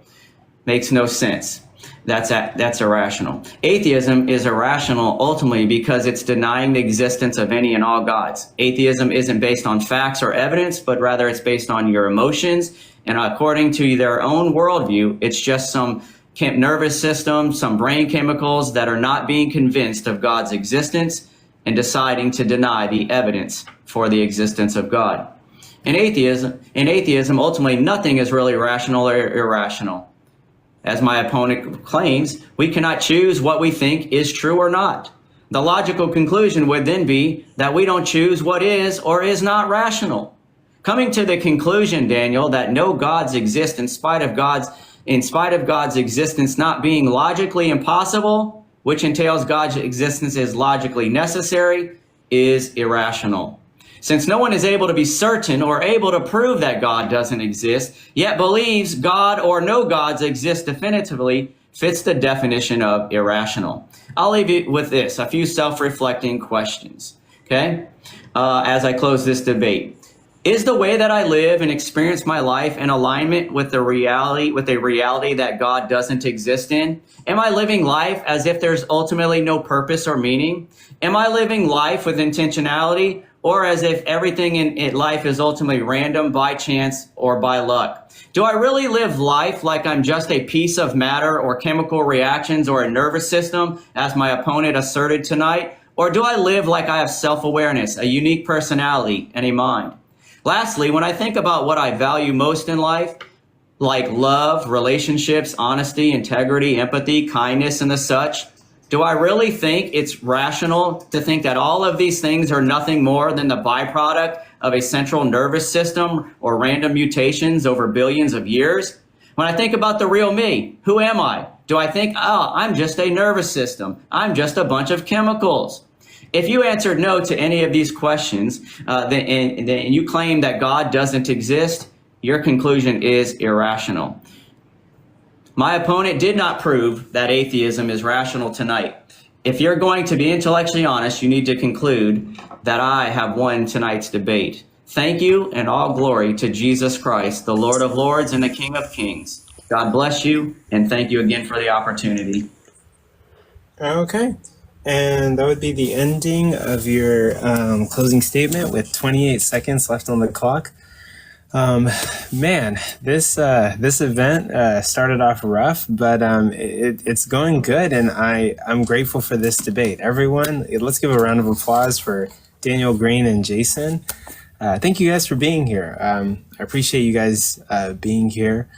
Makes no sense. That's irrational. Atheism is irrational ultimately because it's denying the existence of any and all gods. Atheism isn't based on facts or evidence, but rather it's based on your emotions. And according to their own worldview, it's just some nervous system, some brain chemicals that are not being convinced of God's existence and deciding to deny the evidence for the existence of God. In atheism, ultimately nothing is really rational or irrational. As my opponent claims, we cannot choose what we think is true or not. The logical conclusion would then be that we don't choose what is or is not rational. Coming to the conclusion, Daniel, that no gods exist in spite of God's existence not being logically impossible, which entails God's existence is logically necessary, is irrational. Since no one is able to be certain or able to prove that God doesn't exist, yet believes God or no gods exist definitively, fits the definition of irrational. I'll leave you with this, a few self-reflecting questions, okay? As I close this debate. Is the way that I live and experience my life in alignment with the reality that God doesn't exist in? Am I living life as if there's ultimately no purpose or meaning? Am I living life with intentionality, or as if everything in life is ultimately random, by chance, or by luck? Do I really live life like I'm just a piece of matter or chemical reactions or a nervous system, as my opponent asserted tonight? Or do I live like I have self-awareness, a unique personality, and a mind? Lastly, when I think about what I value most in life, like love, relationships, honesty, integrity, empathy, kindness, and the such, do I really think it's rational to think that all of these things are nothing more than the byproduct of a central nervous system or random mutations over billions of years? When I think about the real me, who am I? Do I think, oh, I'm just a nervous system. I'm just a bunch of chemicals. If you answered no to any of these questions, and you claim that God doesn't exist, your conclusion is irrational. My opponent did not prove that atheism is rational tonight. If you're going to be intellectually honest, you need to conclude that I have won tonight's debate. Thank you and all glory to Jesus Christ, the Lord of Lords and the King of Kings. God bless you, and thank you again for the opportunity. Okay. And that would be the ending of your closing statement with 28 seconds left on the clock. Man, this event started off rough, but it's going good, and I'm grateful for this debate. Everyone, let's give a round of applause for Daniel, Green, and Jason. Thank you guys for being here. I appreciate you guys being here.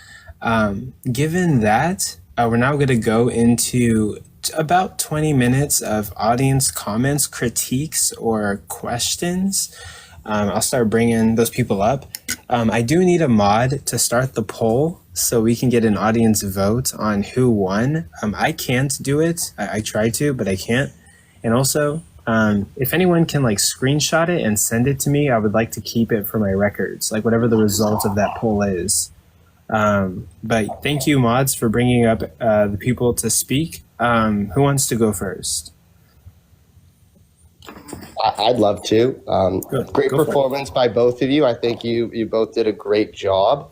Given that, we're now going to go into about 20 minutes of audience comments, critiques, or questions. I'll start bringing those people up. I do need a mod to start the poll so we can get an audience vote on who won. I can't do it. I try to, but I can't. And also, if anyone can like screenshot it and send it to me, I would like to keep it for my records, like whatever the result of that poll is. But thank you, mods, for bringing up the people to speak. Who wants to go first? I'd love to. Great Go performance by both of you. I think you both did a great job.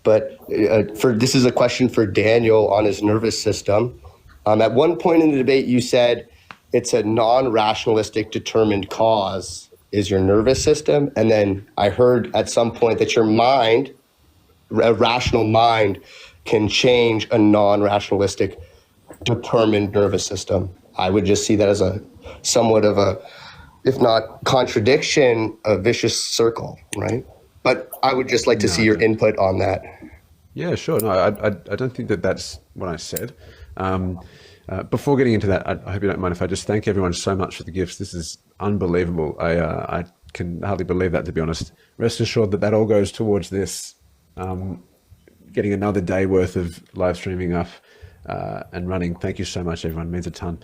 But this is a question for Daniel on his nervous system. At one point in the debate, you said it's a non-rationalistic determined cause is your nervous system. And then I heard at some point that your mind, a rational mind, can change a non-rationalistic determined nervous system. I would just see that as a somewhat of a, if not contradiction, a vicious circle, right? But I would just like to see your input on that. Yeah, sure. No, I don't think that that's what I said. Before getting into that, I hope you don't mind if I just thank everyone so much for the gifts. This is unbelievable. I can hardly believe that, to be honest. Rest assured that all goes towards this, getting another day worth of live streaming up and running. Thank you so much, everyone. It means a ton.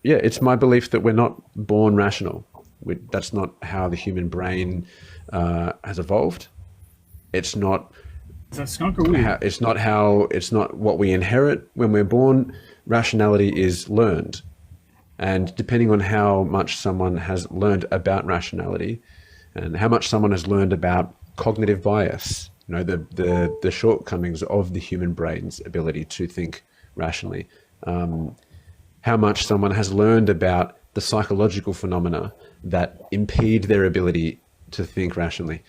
Yeah, it's my belief that we're not born rational. That's not how the human brain has evolved. It's not. It's not what we inherit when we're born. Rationality is learned, and depending on how much someone has learned about rationality, and how much someone has learned about cognitive bias, the shortcomings of the human brain's ability to think rationally, how much someone has learned about the psychological phenomena that impede their ability to think rationally.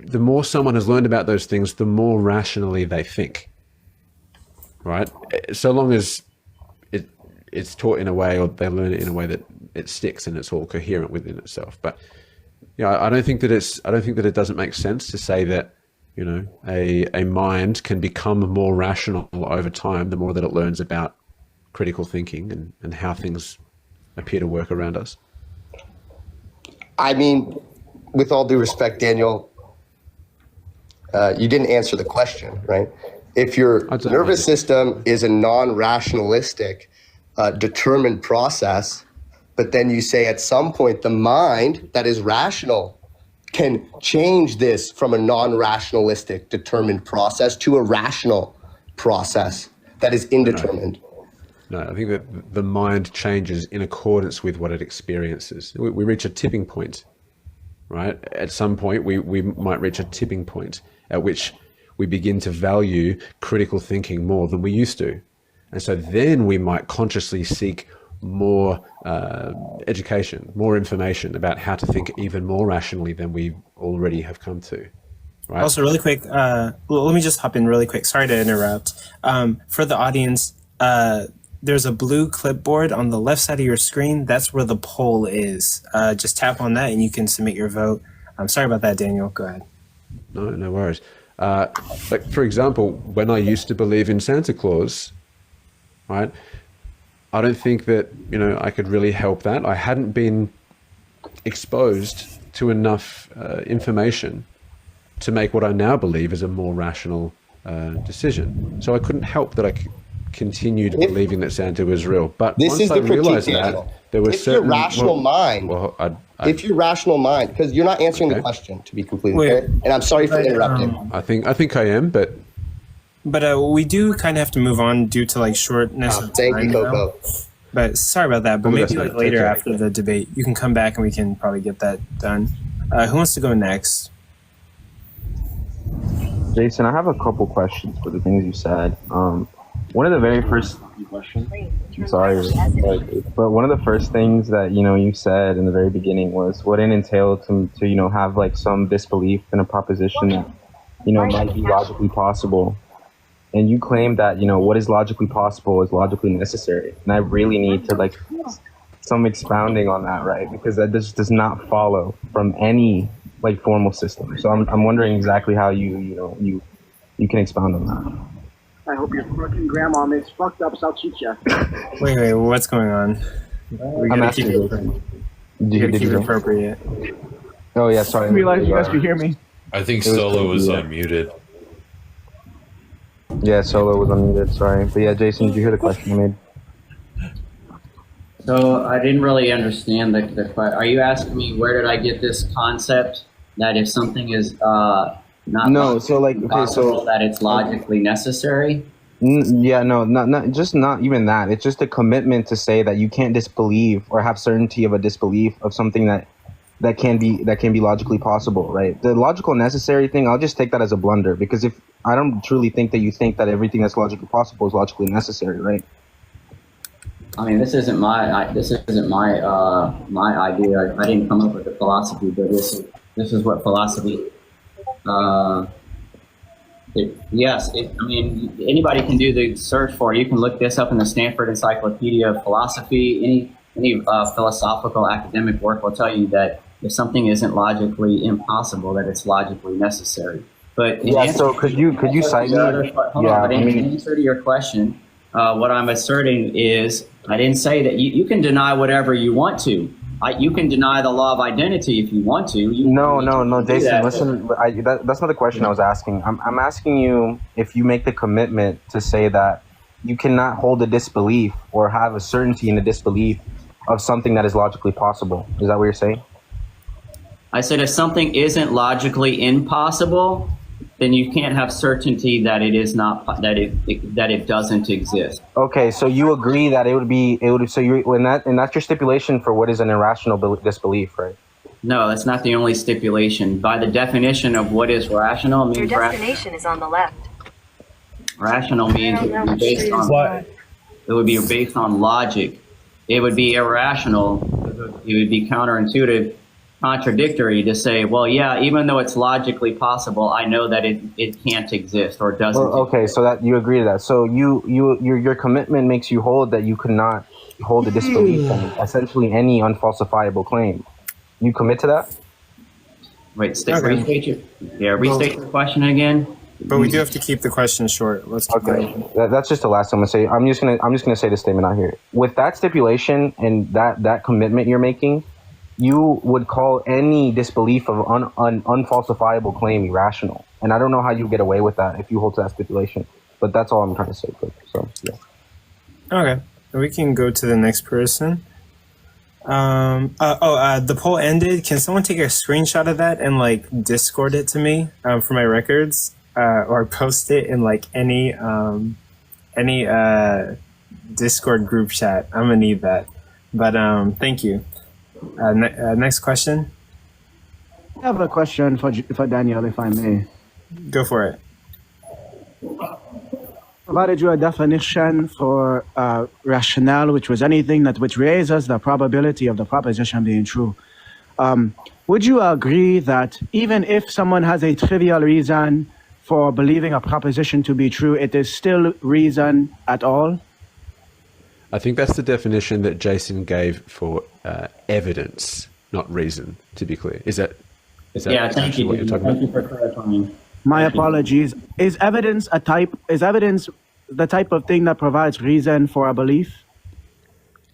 The more someone has learned about those things, the more rationally they think, right? So long as it's taught in a way, or they learn it in a way that it sticks and it's all coherent within itself. But I don't think that it doesn't make sense to say that, a mind can become more rational over time the more that it learns about critical thinking and how things appear to work around us. I mean, with all due respect, Daniel, you didn't answer the question, right? If your nervous system is a non-rationalistic, determined process, but then you say at some point the mind that is rational can change this from a non-rationalistic determined process to a rational process that is indeterminate. No, I think that the mind changes in accordance with what it experiences. We reach a tipping point, right? At some point, we might reach a tipping point at which we begin to value critical thinking more than we used to. And so then we might consciously seek more education, more information about how to think even more rationally than we already have come to. Right? Also, really quick, let me just hop in really quick. Sorry to interrupt. For the audience, there's a blue clipboard on the left side of your screen. That's where the poll is. Just tap on that and you can submit your vote. I'm sorry about that, Daniel. Go ahead. No worries. Like, for example, when I used to believe in Santa Claus, right, I don't think that, I could really help that. I hadn't been exposed to enough information to make what I now believe is a more rational decision. So I couldn't help that I continued believing that Santa was real. But this once is I the critique, realized Daniel. that, there was certain... Your rational mind, if your rational mind, because you're not answering the question, to be completely fair, and I'm sorry for interrupting. I think I am, but we do kind of have to move on due to like shortness of thank time you, CoCo. But sorry about that. But Well, maybe that's like not- later okay. after the debate, you can come back and we can probably get that done. Who wants to go next? Jason, I have a couple questions for the things you said. One of the very first I'm sorry, but one of the first things that you said in the very beginning was what it entailed to have like some disbelief in a proposition that might be logically possible. And you claim that what is logically possible is logically necessary. And I really need to like some expounding on that, right? Because that just does not follow from any like formal system. So I'm wondering exactly how you can expound on that. I hope your fucking grandma makes fucked up salchicha. Wait, what's going on? We I'm gotta keep asking it, you. we gotta Did keep you it appropriate. Oh yeah, sorry. I realize you guys can hear me. I think was Solo was yeah. unmuted. Yeah, Solo was unmuted. Sorry, but yeah, Jason, did you hear the question I made? So I didn't really understand the question. Are you asking me where did I get this concept that if something is not No, so like okay, possible, so that it's logically necessary? yeah, no, not even that. It's just a commitment to say that you can't disbelieve or have certainty of a disbelief of something that can be logically possible, right? The logical necessary thing, I'll just take that as a blunder, because if I don't truly think that you think that everything that's logically possible is logically necessary, right? I mean, this isn't my my idea. I didn't come up with the philosophy, but this is what philosophy. I mean, anybody can do the search for it. You can look this up in the Stanford Encyclopedia of Philosophy. Any philosophical academic work will tell you that if something isn't logically impossible, that it's logically necessary. But Yeah. So could you cite me? In answer to your question, what I'm asserting is I didn't say that you can deny whatever you want to. You can deny the law of identity if you want to. No, Jason, listen. That's not the question I was asking. I'm asking you if you make the commitment to say that you cannot hold a disbelief or have a certainty in the disbelief of something that is logically possible. Is that what you're saying? I said if something isn't logically impossible, then you can't have certainty that it is not that it doesn't exist. Okay, so you agree that it would so you and that's your stipulation for what is an irrational disbelief, right? No, that's not the only stipulation. By the definition of what is rational, means Your destination is on the left. rational means it would be based on it would be based on logic. It would be irrational. It would be counterintuitive, contradictory to say, well, yeah, even though it's logically possible, I know that it can't exist or doesn't. Well, okay, so that you agree to that. So your commitment makes you hold that you cannot hold a disbelief on essentially any unfalsifiable claim. You commit to that? Wait, restate your question again. But we do have to keep the question short. Let's keep Okay, going. that's just the last thing I'm gonna say. I'm just gonna say the statement out here. With that stipulation and that commitment you're making, you would call any disbelief of an unfalsifiable claim irrational. And I don't know how you get away with that if you hold to that stipulation. But that's all I'm trying to say. So yeah. Okay, we can go to the next person. The poll ended. Can someone take a screenshot of that and like Discord it to me for my records, or post it in like any Discord group chat? I'm gonna need that. But thank you. Next question. I have a question for Daniel, if I may. Go for it. Provided you a definition for rationale, which was anything which raises the probability of the proposition being true. Would you agree that even if someone has a trivial reason for believing a proposition to be true, it is still reason at all? I think that's the definition that Jason gave for evidence, not reason, to be clear. Is that Yeah, thank you. what you're talking Thank you about? for clarifying. My apologies. Is evidence the type of thing that provides reason for a belief?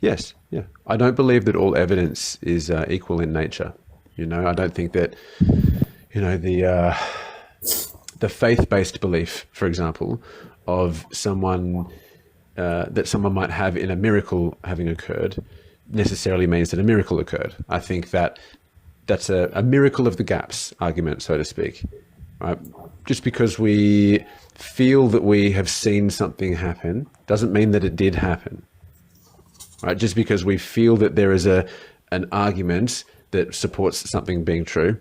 Yes, yeah. I don't believe that all evidence is equal in nature. I don't think that, the faith-based belief, for example, of someone that someone might have in a miracle having occurred necessarily means that a miracle occurred. I think that that's a miracle of the gaps argument, so to speak. Right? Just because we feel that we have seen something happen doesn't mean that it did happen. right? Just because we feel that there is an argument that supports something being true,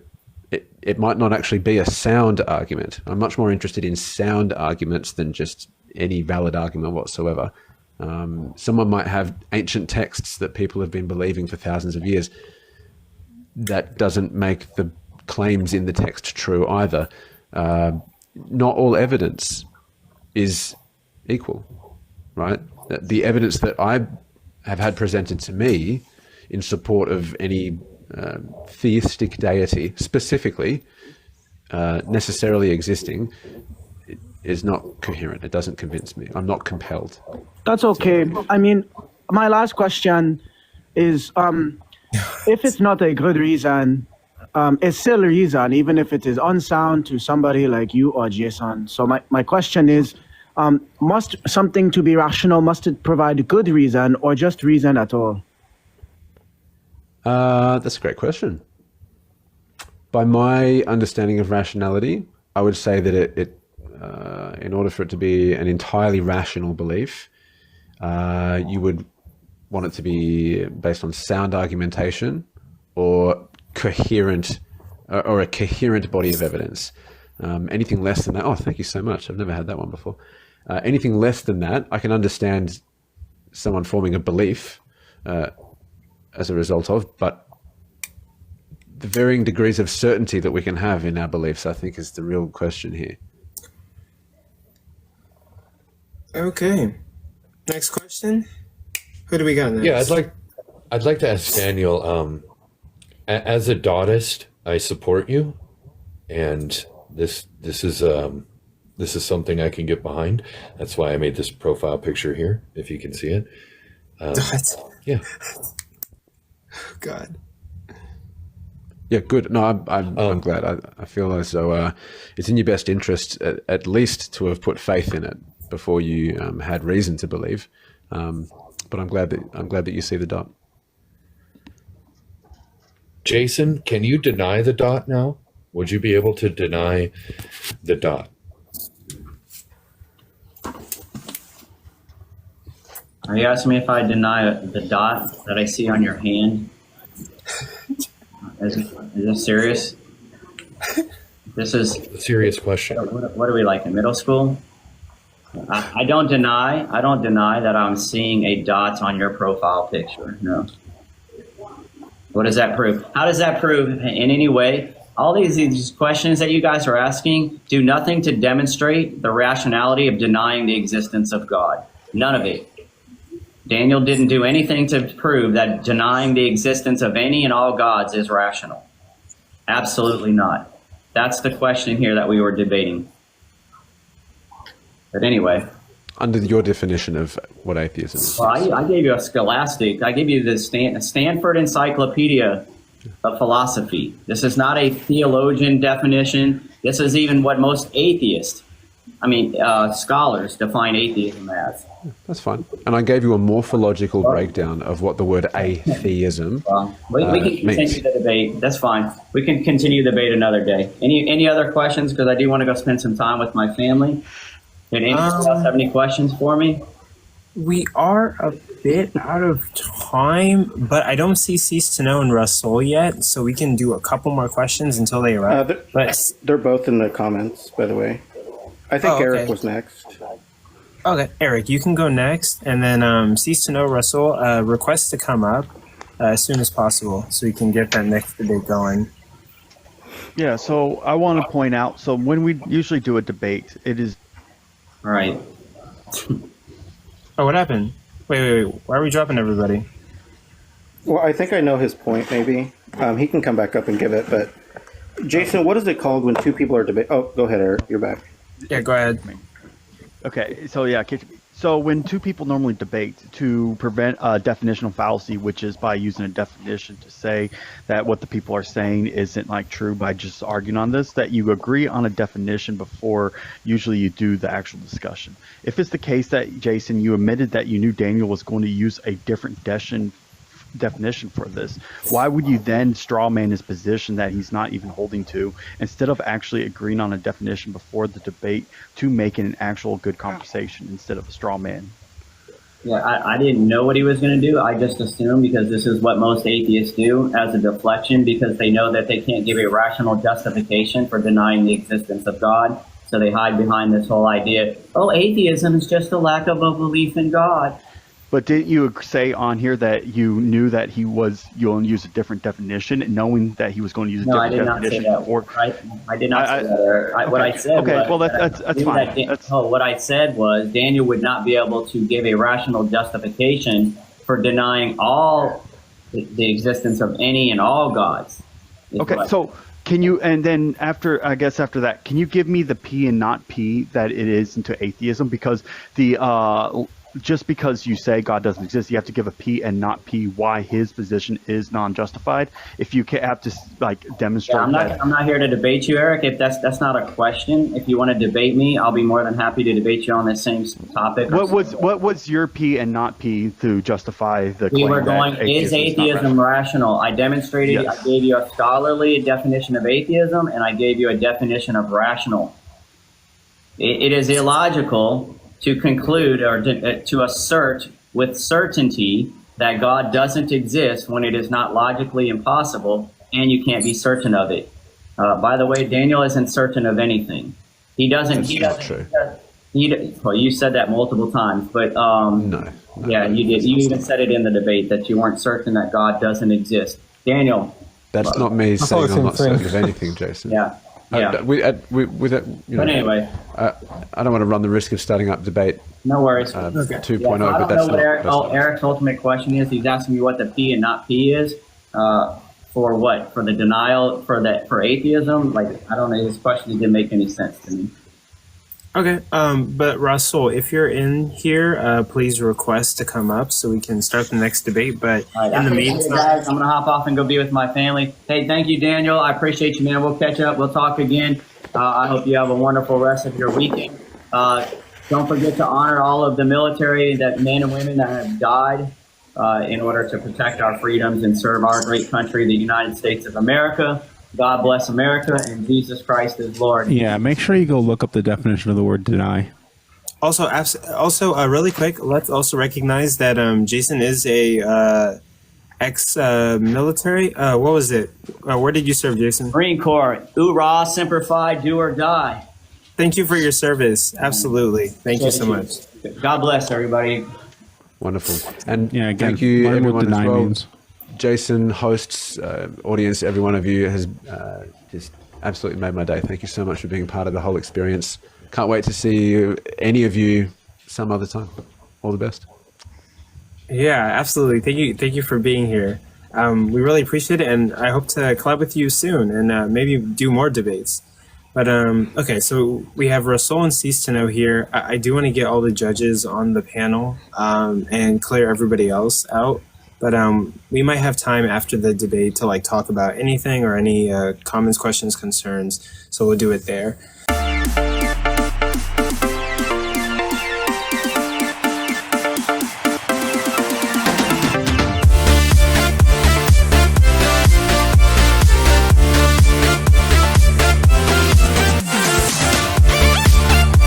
it might not actually be a sound argument. I'm much more interested in sound arguments than just any valid argument whatsoever. Someone might have ancient texts that people have been believing for thousands of years. That doesn't make the claims in the text true either. Not all evidence is equal, right? The evidence that I have had presented to me in support of any theistic deity specifically necessarily existing is not coherent. It doesn't convince me. I'm not compelled. That's okay. I mean, my last question is, if it's not a good reason, it's still a reason, even if it is unsound to somebody like you or Jason. So my question is, must something to be rational, must it provide a good reason or just reason at all? That's a great question. By my understanding of rationality, I would say that it in order for it to be an entirely rational belief, you would want it to be based on sound argumentation or coherent, or a coherent body of evidence. Anything less than that, oh, thank you so much. I've never had that one before. Anything less than that, I can understand someone forming a belief as a result of, but the varying degrees of certainty that we can have in our beliefs, I think, is the real question here. Okay. Next question. Who do we got next? Yeah, I'd like to ask Daniel. As a Dotist, I support you, and this is something I can get behind. That's why I made this profile picture here, if you can see it. Yeah. God. Yeah, good. No, I'm glad. I feel as though it's in your best interest, at least, to have put faith in it before you had reason to believe. But I'm glad that you see the dot. Jason, can you deny the dot now? Would you be able to deny the dot? Are you asking me if I deny the dot that I see on your hand? Is this serious? This is a serious question. What are we, like in middle school? I don't deny that I'm seeing a dot on your profile picture. No. What does that prove? How does that prove in any way? All these questions that you guys are asking do nothing to demonstrate the rationality of denying the existence of God. None of it. Daniel didn't do anything to prove that denying the existence of any and all gods is rational. Absolutely not. That's the question here that we were debating. But anyway. Under your definition of what atheism is. Well, I gave you a scholastic. I gave you the Stanford Encyclopedia of Philosophy. This is not a theologian definition. This is even what most scholars define atheism as. That's fine. And I gave you a morphological breakdown of what the word atheism we can continue the debate. That's fine. We can continue the debate another day. Any other questions? Because I do want to go spend some time with my family. Did anyone else have any questions for me? We are a bit out of time, but I don't see Cease to Know and Russell yet, so we can do a couple more questions until they arrive. They're both in the comments, by the way. I think Eric was next. Okay, Eric, you can go next, and then Cease to Know, Russell, request to come up as soon as possible so we can get that next debate going. Yeah, so I want to point out, so when we usually do a debate, it is... All right. Oh, what happened? Wait. Why are we dropping everybody? Well, I think I know his point, maybe. He can come back up and give it, but... Jason, what is it called when two people are debating? Oh, go ahead, Eric. You're back. Yeah, go ahead. Okay, so when two people normally debate, to prevent a definitional fallacy, which is by using a definition to say that what the people are saying isn't like true by just arguing on this, that you agree on a definition before usually you do the actual discussion. If it's the case that, Jason, you admitted that you knew Daniel was going to use a different definition for this, why would you then straw man his position that he's not even holding to, instead of actually agreeing on a definition before the debate to make it an actual good conversation instead of a straw man? Yeah, I didn't know what he was going to do. I just assumed, because this is what most atheists do as a deflection, because they know that they can't give a rational justification for denying the existence of God. So they hide behind this whole idea, oh, atheism is just a lack of a belief in God. But didn't you say on here that you knew that he was going to use a different definition, knowing that he was going to use a No, I different did not say definition? that. I did not say that. What I said okay, was, well, that's fine. what I said was Daniel would not be able to give a rational justification for denying all the existence of any and all gods. Okay, so can you, and then after that, can you give me the P and not P that it is into atheism? Because just because you say God doesn't exist, you have to give a P and not P why his position is non-justified. If you have to demonstrate. Yeah, I'm not here to debate you, Eric. If that's not a question. If you want to debate me, I'll be more than happy to debate you on this same topic. What was your P and not P to justify the claim? We were going, is atheism rational? I demonstrated. Yes. I gave you a scholarly definition of atheism, and I gave you a definition of rational. It is illogical to conclude or to assert with certainty that God doesn't exist when it is not logically impossible and you can't be certain of it. By the way, Daniel isn't certain of anything. He doesn't. Well, you said that multiple times, but no, yeah, you did. You even said it in the debate that you weren't certain that God doesn't exist. Daniel. That's not me saying I'm not certain of anything, Jason. Yeah. Yeah. But anyway, I don't want to run the risk of starting up debate. No worries. 2.0, yeah, but that's not. Eric's ultimate question is, he's asking me what the P and not P is. For what? For the denial, for atheism? Like, I don't know. His question didn't make any sense to me. Okay, but Russell, if you're in here, please request to come up so we can start the next debate. But in the meantime, guys, I'm gonna hop off and go be with my family. Hey, thank you, Daniel. I appreciate you, man. We'll catch up. We'll talk again. I hope you have a wonderful rest of your weekend. Don't forget to honor all of the military, that men and women that have died in order to protect our freedoms and serve our great country, the United States of America. God bless America, and Jesus Christ is Lord. Yeah, make sure you go look up the definition of the word deny. Also, really quick, let's also recognize that Jason is a ex-military. What was it? Where did you serve, Jason? Marine Corps. Hoorah, Semper Fi, do or die. Thank you for your service. Absolutely. Thank you so much. God bless everybody. Wonderful. And yeah, again, thank you, everyone, as well. Means. Jason, hosts, audience, every one of you has just absolutely made my day. Thank you so much for being a part of the whole experience. Can't wait to see any of you some other time. All the best. Yeah, absolutely. Thank you for being here. We really appreciate it, and I hope to collab with you soon and maybe do more debates. But okay, so we have Rasul and Cease to Know here. I do want to get all the judges on the panel and clear everybody else out. But we might have time after the debate to talk about anything or any comments, questions, concerns. So we'll do it there.